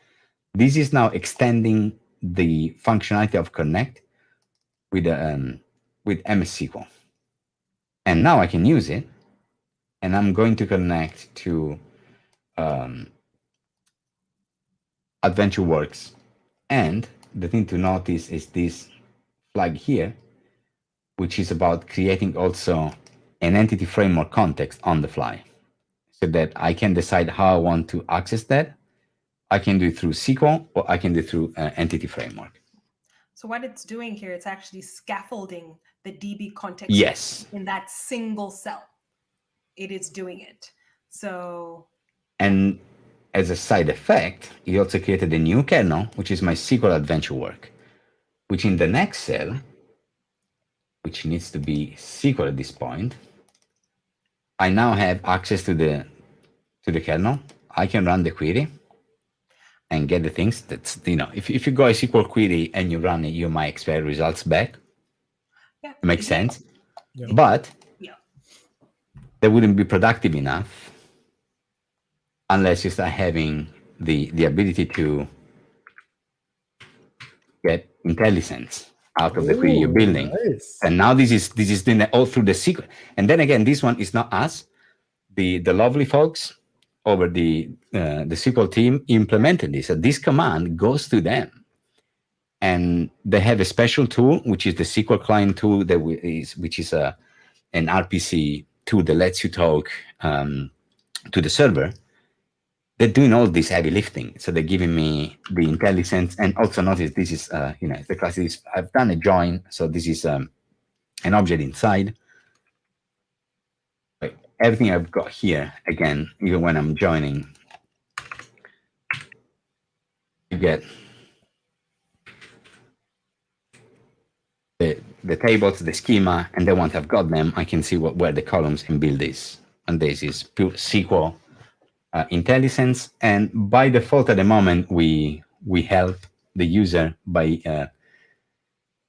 This is now extending the functionality of connect with MS SQL. And now I can use it, and I'm going to connect to AdventureWorks. And the thing to notice is this flag here, which is about creating also an entity framework context on the fly, so that I can decide how I want to access that. I can do it through SQL, or I can do it through entity framework. So what it's doing here, it's actually scaffolding the DB context Yes. in that single cell. It is doing it. So. And as a side effect, it also created a new kernel, which is my SQL AdventureWork, which in the next cell, which needs to be SQL at this point, I now have access to the kernel. I can run the query and get the things that's, if you go a SQL query and you run it, you might expect results back. Yeah, it makes sense. Yeah. But they wouldn't be productive enough unless you start having the ability to get intelligence out of the query you're building. Nice. And now this is doing that all through the SQL. And then again, this one is not us. The lovely folks over the SQL team implemented this. So this command goes to them, and they have a special tool, which is the SQL client tool which is an RPC tool that lets you talk to the server. They're doing all this heavy lifting, so they're giving me the intelligence. And also notice this is the class is, I've done a join, so this is an object inside. Like everything I've got here, again, even when I'm joining, you get the tables, the schema, and then once I've got them, I can see where the columns and build is. And this is pure SQL intelligence. And by default, at the moment, we help the user by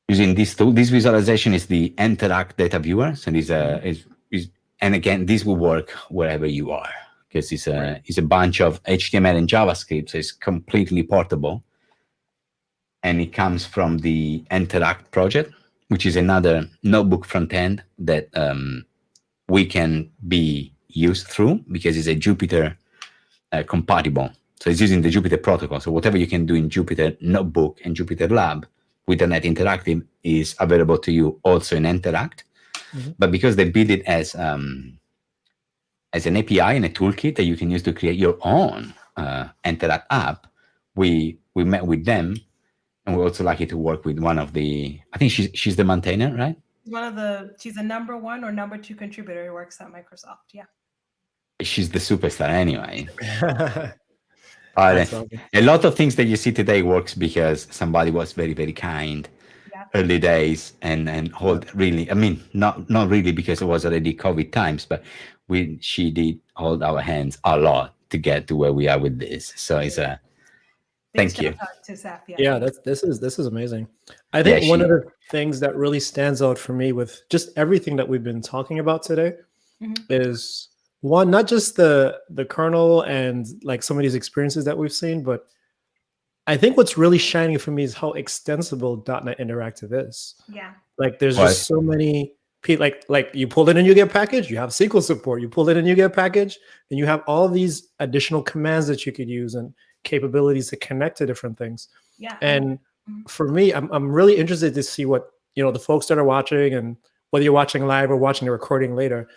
using this tool. This visualization is the Interact Data Viewer. So this and again, this will work wherever you are, because it's a bunch of HTML and JavaScript, so it's completely portable. And it comes from the Interact project, which is another notebook front end that we can be used through, because it's a Jupyter compatible. So it's using the Jupyter protocol. So whatever you can do in Jupyter Notebook and Jupyter Lab with Onnet Interactive is available to you also in Interact. Mm-hmm. But because they build it as an API and a toolkit that you can use to create your own Interact app, we met with them, and we're also lucky to work with one of the, I think she's the maintainer, right? She's a number 1 or number 2 contributor who works at Microsoft. Yeah. She's the superstar anyway. Awesome. A lot of things that you see today works because somebody was very, very kind. Early days and hold really, I mean, not really, because it was already COVID times, but she did hold our hands a lot to get to where we are with this. So it's a thank you. Yeah, this is amazing. I think one of the things that really stands out for me with just everything that we've been talking about today is, one, not just the kernel and like some of these experiences that we've seen, but I think what's really shining for me is how extensible .NET Interactive is. Yeah. Like there's just so many, like you pull it in, you get package, you have SQL support, you pull it in, you get package, and you have all these additional commands that you could use and capabilities to connect to different things. Yeah. And for me, I'm really interested to see what, the folks that are watching, and whether you're watching live or watching the recording later,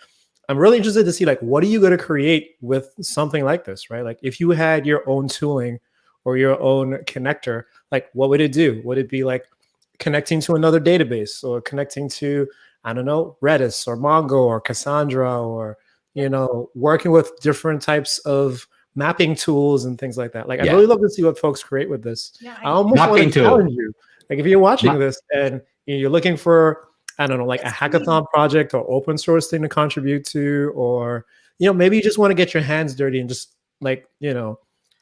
I'm really interested to see, like, what are you going to create with something like this, right? Like if you had your own tooling or your own connector, like what would it do? Would it be like connecting to another database, or connecting to, I don't know, Redis or Mongo or Cassandra, or, working with different types of mapping tools and things like that? Like, I'd really love to see what folks create with this. Yeah, I almost want to challenge you. Like if you're watching this and you're looking for, I don't know, like a hackathon project or open source thing to contribute to, or, maybe you just want to get your hands dirty and just like,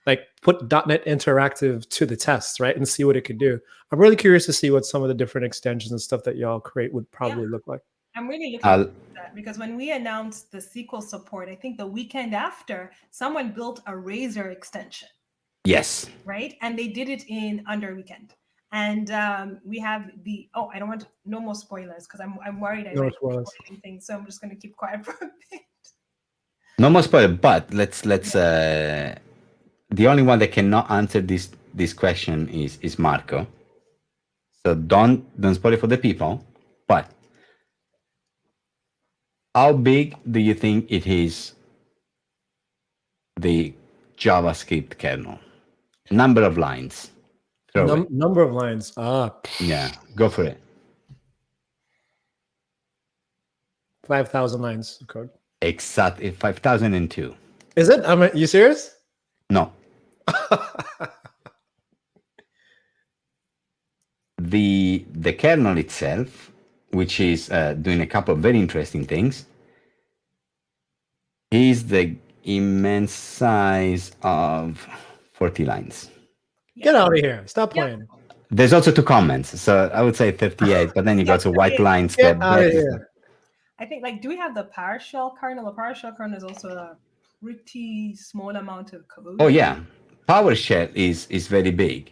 like put .NET Interactive to the test, right, and see what it could do. I'm really curious to see what some of the different extensions and stuff that y'all create would probably look like. I'm really looking forward to that, because when we announced the SQL support, I think the weekend after, someone built a Razor extension. Yes. Right, and they did it in under a weekend. And we have the I don't want no more spoilers, because I'm worried I might spoil anything, so I'm just going to keep quiet for a bit. No more spoiler, but let's the only one that cannot answer this question is Marco. So don't spoil it for the people. But how big do you think it is, the JavaScript kernel? Number of lines. Number of lines. Yeah, go for it. 5,000 lines of code. Exactly, 5,002. Is it? You serious? No. The kernel itself, which is doing a couple of very interesting things, is the immense size of 40 lines. Get out of here. Stop playing. There's also 2 comments, so I would say 38, but then you got some white lines. Get out of here. I think, like, do we have the PowerShell kernel? The PowerShell kernel is also a pretty small amount of code. Oh yeah, PowerShell is very big.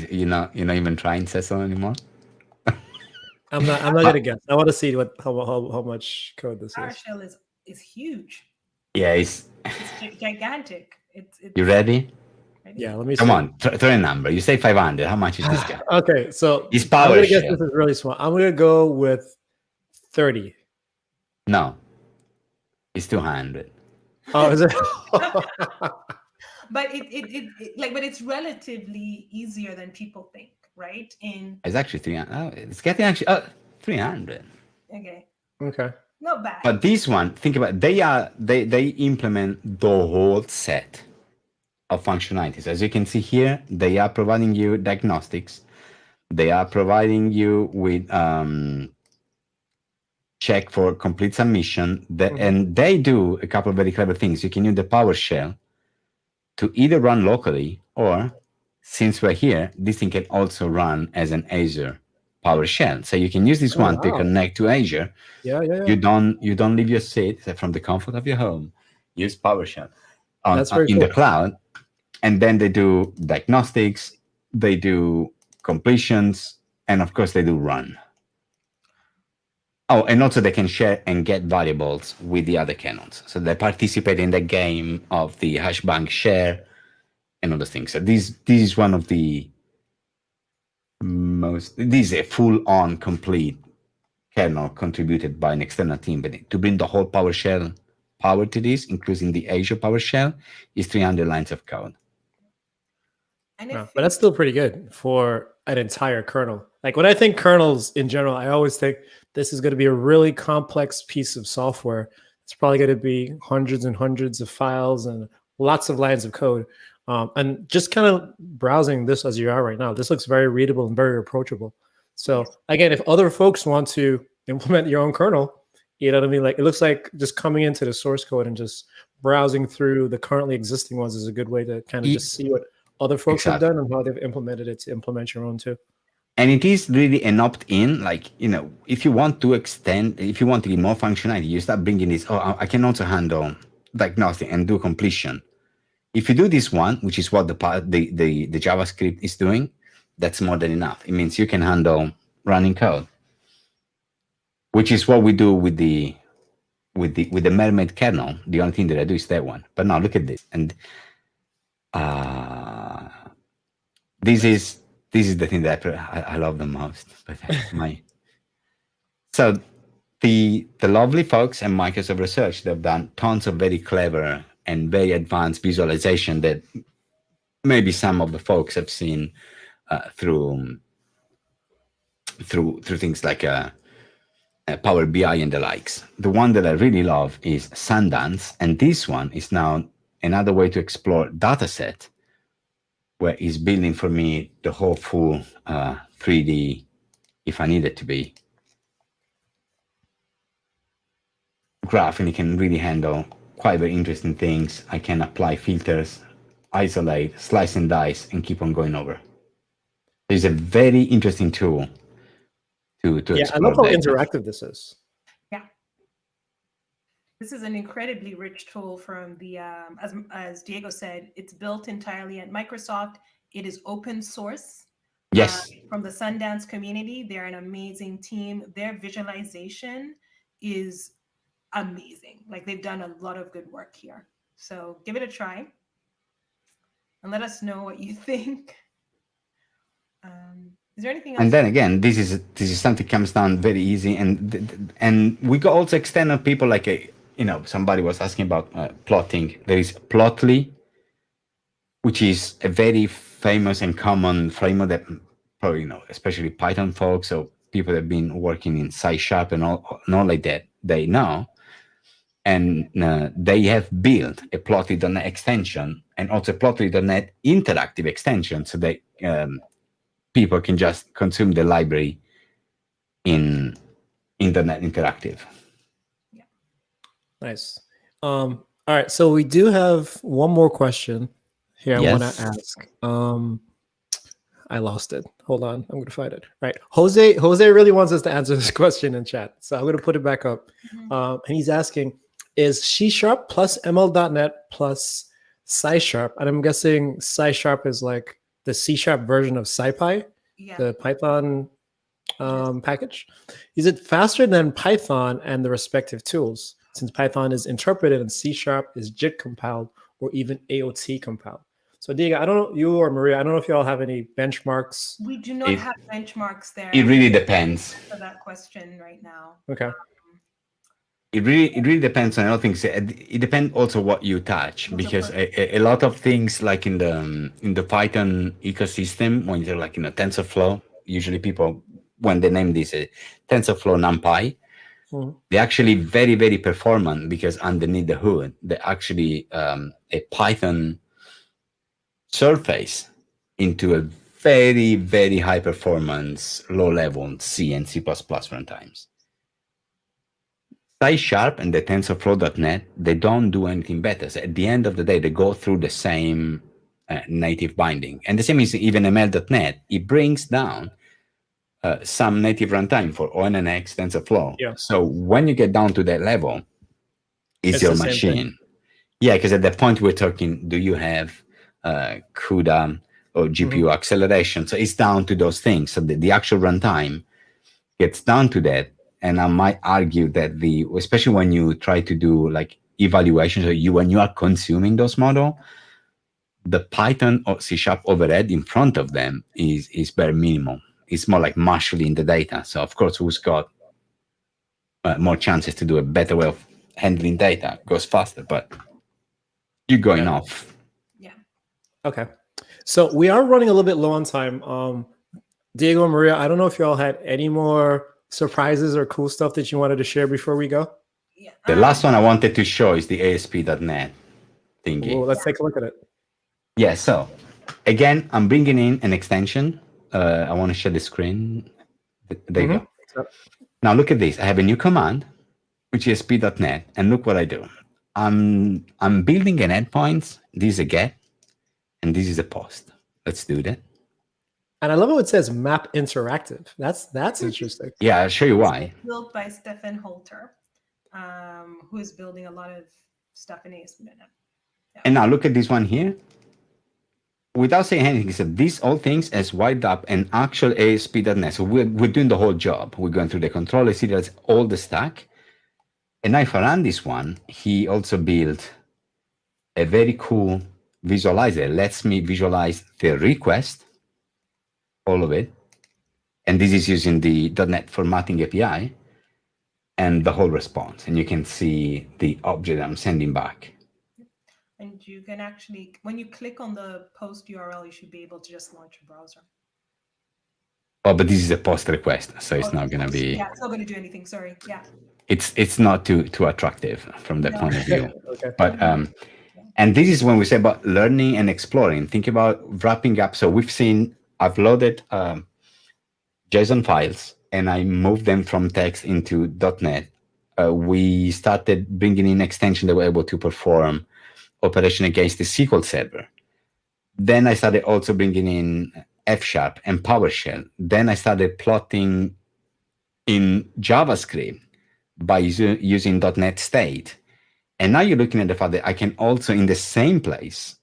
You're not even trying Cecil anymore. I'm not gonna guess. I want to see how much code this is. PowerShell is huge. Yeah, it's gigantic. You ready? Yeah, let me see. Come on, throw a number. You say 500. How much is this guy? Okay, so it's PowerShell. I'm gonna guess PowerShell. this is really small. I'm gonna go with 30. No, it's 200. Oh, is it? But but it's relatively easier than people think, right? It's actually 300. Oh, it's getting 300. Okay. Okay. Not bad. But this one, think about it, they implement the whole set of functionalities. As you can see here, they are providing you diagnostics. They are providing you with check for complete submission. And they do a couple of very clever things. You can use the PowerShell to either run locally, or since we're here, this thing can also run as an Azure PowerShell. So you can use this one to connect to Azure. Yeah. You don't leave your seat from the comfort of your home. Use PowerShell in the cloud, and then they do diagnostics, they do completions, and of course they do run. Oh, and also they can share and get variables with the other kernels. So they participate in the game of the hashbang share and other things. So this is one of the most. This is a full-on complete kernel contributed by an external team. But to bring the whole PowerShell power to this, including the Azure PowerShell, is 300 lines of code. But that's still pretty good for an entire kernel. Like when I think kernels in general, I always think this is going to be a really complex piece of software. It's probably going to be hundreds and hundreds of files and lots of lines of code. And just kind of browsing this as you are right now, this looks very readable and very approachable. So again, if other folks want to implement your own kernel, you know what I mean? Like it looks like just coming into the source code and just browsing through the currently existing ones is a good way to kind of just see what other folks have done and how they've implemented it to implement your own too. And it is really an opt-in, like, if you want to extend, if you want to get more functionality, you start bringing this, I can also handle diagnostic and do completion. If you do this one, which is what the JavaScript is doing, that's more than enough. It means you can handle running code, which is what we do with the MLnet kernel. The only thing that I do is that one. But now look at this, and this is the thing that I love the most. But so the lovely folks at Microsoft Research, they've done tons of very clever and very advanced visualization that maybe some of the folks have seen through things like Power BI and the likes. The one that I really love is Sundance, and this one is now another way to explore data set, where it's building for me the whole full 3D, if I need it to be, graph, and it can really handle quite very interesting things. I can apply filters, isolate, slice and dice, and keep on going over. It's a very interesting tool to Yeah, I explore love how data. interactive this is. Yeah. This is an incredibly rich tool from the, as Diego said, it's built entirely at Microsoft. It is open source. Yes. From the Sundance community, they're an amazing team. Their visualization is amazing. Like they've done a lot of good work here. So give it a try and let us know what you think. Is there anything else? And then again, this is something comes down very easy, and we got also external people like somebody was asking about plotting. There is Plotly, which is a very famous and common framework that probably especially Python folks or people that have been working in C# and all like that, they know. And they have built a Plotly.net extension and also a Plotly.net interactive extension, so that people can just consume the library in Onnet Interactive. Yeah. Nice. All right, so we do have one more question here. Yes. I want to ask. I lost it. Hold on, I'm going to find it. Right, Jose really wants us to answer this question in chat, so I'm going to put it back up. And he's asking, is C# plus ML.NET plus C#, and I'm guessing C# is like the C# version of SciPy, the Python package. Is it faster than Python and the respective tools, since Python is interpreted and C# is JIT compiled or even AOT compiled? So Diego, I don't know, you or Maria, I don't know if you all have any benchmarks. We do not have benchmarks there. It really depends. For that question right now. Okay. It really depends on a lot of things. It depends also what you touch, because a lot of things like in the Python ecosystem, when you're like TensorFlow, usually people, when they name this TensorFlow NumPy, they're actually very, very performant, because underneath the hood, they're actually a Python surface into a very, very high performance, low level C and C++ runtimes. C# and the TensorFlow.net, they don't do anything better. So at the end of the day, they go through the same native binding. And the same is even ML.NET. It brings down some native runtime for ONNX, TensorFlow. Yeah. So when you get down to that level, it's your machine. Yeah, because at that point we're talking, do you have CUDA or GPU acceleration? So it's down to those things. So the actual runtime gets down to that. And I might argue that especially when you try to do like evaluations, or when you are consuming those models, the Python or C# overhead in front of them is very minimal. It's more like marshalling the data. So of course, who's got more chances to do a better way of handling data goes faster, but you're going off. Yeah. Okay. So we are running a little bit low on time. Diego and Maria, I don't know if you all had any more surprises or cool stuff that you wanted to share before we go. Yeah. The last one I wanted to show is the ASP.NET thingy. Well, let's take a look at it. Yeah, so again, I'm bringing in an extension. I want to share the screen. There you go. Now look at this. I have a new command, which is ASP.NET, and look what I do. I'm building an endpoint. This is a get, and this is a post. Let's do that. And I love how it says map interactive. That's interesting. Yeah, I'll show you why. Built by Stefan Holter, who is building a lot of stuff in ASP.NET. Yeah. And now look at this one here. Without saying anything, except these all things as wiped up an actual ASP.NET. So we're doing the whole job. We're going through the controller, see that's all the stack. And now if I run this one, he also built a very cool visualizer. Lets me visualize the request, all of it. And this is using the .NET formatting API and the whole response. And you can see the object I'm sending back. And you can actually, when you click on the post URL, you should be able to just launch a browser. Oh, but this is a post request, so it's not going to be. Yeah, it's not going to do anything. Sorry. Yeah. It's not too attractive from that point of view. Okay. But and this is when we say about learning and exploring. Think about wrapping up. So we've seen I've loaded JSON files and I moved them from text into .NET we started bringing in extensions that were able to perform operation against the SQL server. Then I started also bringing in F# and PowerShell. Then I started plotting in JavaScript by using .NET State. And now you're looking at the fact that I can also, in the same place,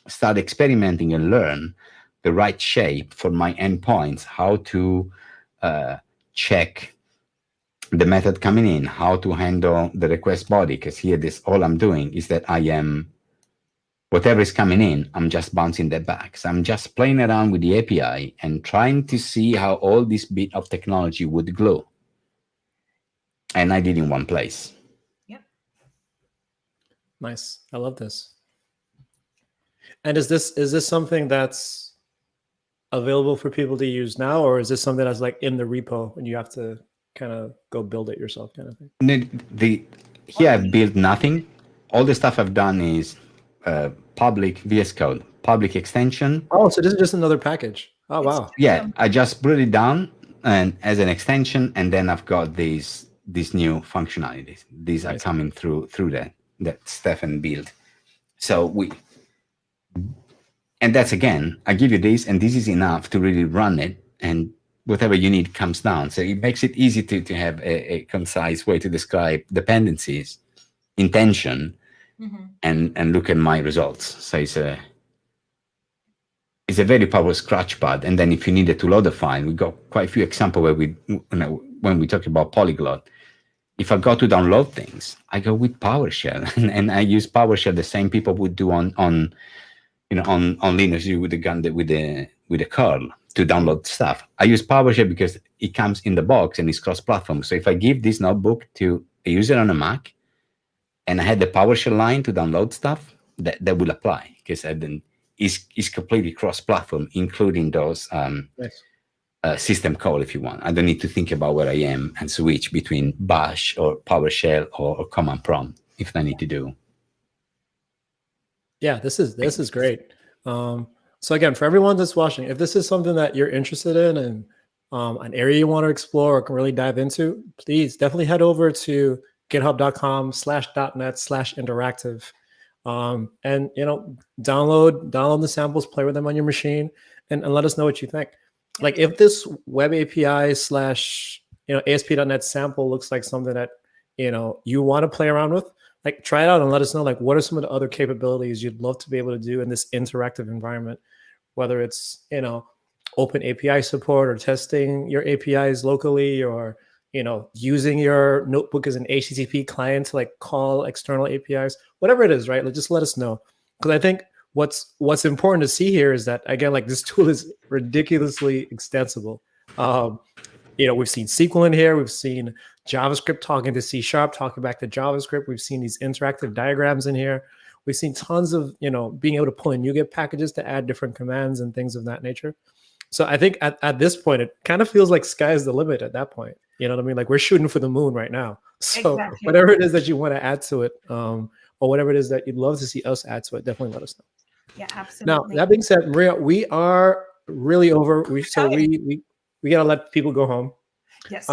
start experimenting and learn the right shape for my endpoints, how to check the method coming in, how to handle the request body, because here all I'm doing is that I am, whatever is coming in, I'm just bouncing that back. So I'm just playing around with the API and trying to see how all this bit of technology would glow. And I did in one place. Yep. Nice. I love this. And is this something that's available for people to use now, or is this something that's like in the repo and you have to kind of go build it yourself, kind of thing? Here I've built nothing. All the stuff I've done is public VS Code, public extension. Oh, so this is just another package. Oh, wow. Yeah, I just brought it down and as an extension, and then I've got these new functionalities. These are coming through that Stefan built. So and that's, again, I give you this, and this is enough to really run it, and whatever you need comes down. So it makes it easy to have a concise way to describe dependencies, intention, and look at my results. So it's a very powerful scratchpad. And then if you needed to load a file, we got quite a few examples where when we talk about polyglot, if I got to download things, I go with PowerShell, and I use PowerShell the same people would do on Linux, you with the curl to download stuff. I use PowerShell because it comes in the box and it's cross-platform. So if I give this notebook to a user on a Mac, and I had the PowerShell line to download stuff, that will apply, because it's completely cross-platform, including those system call, if you want. I don't need to think about where I am and switch between Bash or PowerShell or command prompt if I need to do. Yeah, this is great. So again, for everyone that's watching, if this is something that you're interested in and an area you want to explore or can really dive into, please definitely head over to github.com/.net/interactive. And download the samples, play with them on your machine, and let us know what you think. Like if this web API / ASP.NET sample looks like something that you want to play around with, like try it out and let us know, like, what are some of the other capabilities you'd love to be able to do in this interactive environment, whether it's open API support or testing your APIs locally, or using your notebook as an HTTP client to like call external APIs, whatever it is, right? Like, just let us know, because I think what's important to see here is that, again, like, this tool is ridiculously extensible. We've seen SQL in here, we've seen JavaScript talking to C#, talking back to JavaScript. We've seen these interactive diagrams in here. We've seen tons of being able to pull in NuGet packages to add different commands and things of that nature. So I think at this point, it kind of feels like sky's the limit at that point. You know what I mean? Like, we're shooting for the moon right now. So exactly. Whatever it is that you want to add to it, or whatever it is that you'd love to see us add to it, definitely let us know. Yeah, absolutely. Now, that being said, Maria, we are really over. We gotta let people go home. Yes.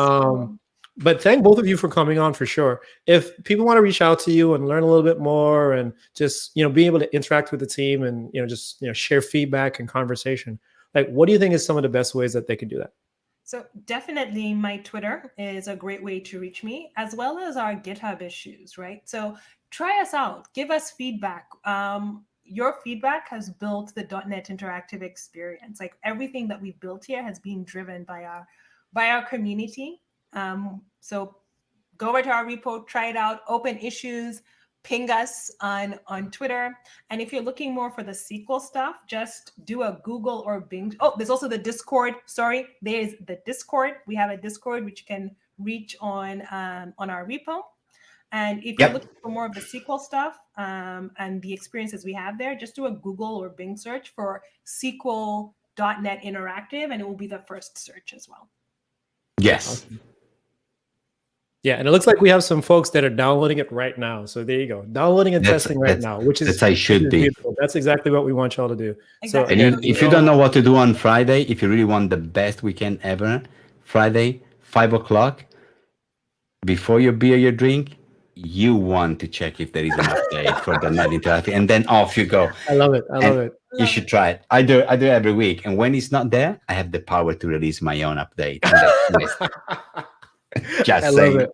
But thank both of you for coming on, for sure. If people want to reach out to you and learn a little bit more, and just be able to interact with the team and just share feedback and conversation, like, what do you think is some of the best ways that they could do that? So definitely my Twitter is a great way to reach me, as well as our GitHub issues, right? So try us out, give us feedback. Your feedback has built the .NET Interactive experience. Like, everything that we've built here has been driven by our community. So go over to our repo, try it out, open issues, ping us on Twitter. And if you're looking more for the SQL stuff, just do a Google or Bing. Oh, there's also the Discord. Sorry, there's the Discord. We have a Discord which you can reach on our repo. And if you're looking for more of the SQL stuff and the experiences we have there, just do a Google or Bing search for SQL.NET Interactive, and it will be the first search as well. Yes. Awesome. Yeah, and it looks like we have some folks that are downloading it right now. So there you go, downloading and testing right now, which is that's should be beautiful. That's exactly what we want y'all to do. Exactly. So, and if you don't know what to do on Friday, if you really want the best weekend ever, Friday 5 o'clock, before your beer, your drink, you want to check if there is an update for the .NET Interactive, and then off you go. I love it. I love it. You should try it. I do every week, and when it's not there, I have the power to release my own update. Just I saying. love it.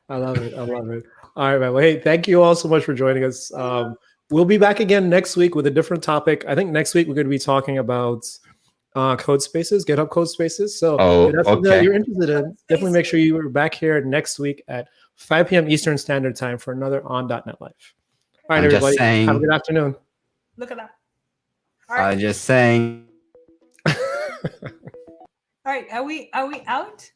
I love it. I love it. All right, man. Well, hey, thank you all so much for joining us. We'll be back again next week with a different topic. I think next week we're going to be talking about code spaces, GitHub code spaces. So if that's something that you're interested in, definitely make sure you are back here next week at 5 p.m. Eastern Standard Time for another On.NET Live. All right, everybody. Have a good afternoon. Look at that. I'm just saying. All right, are we out?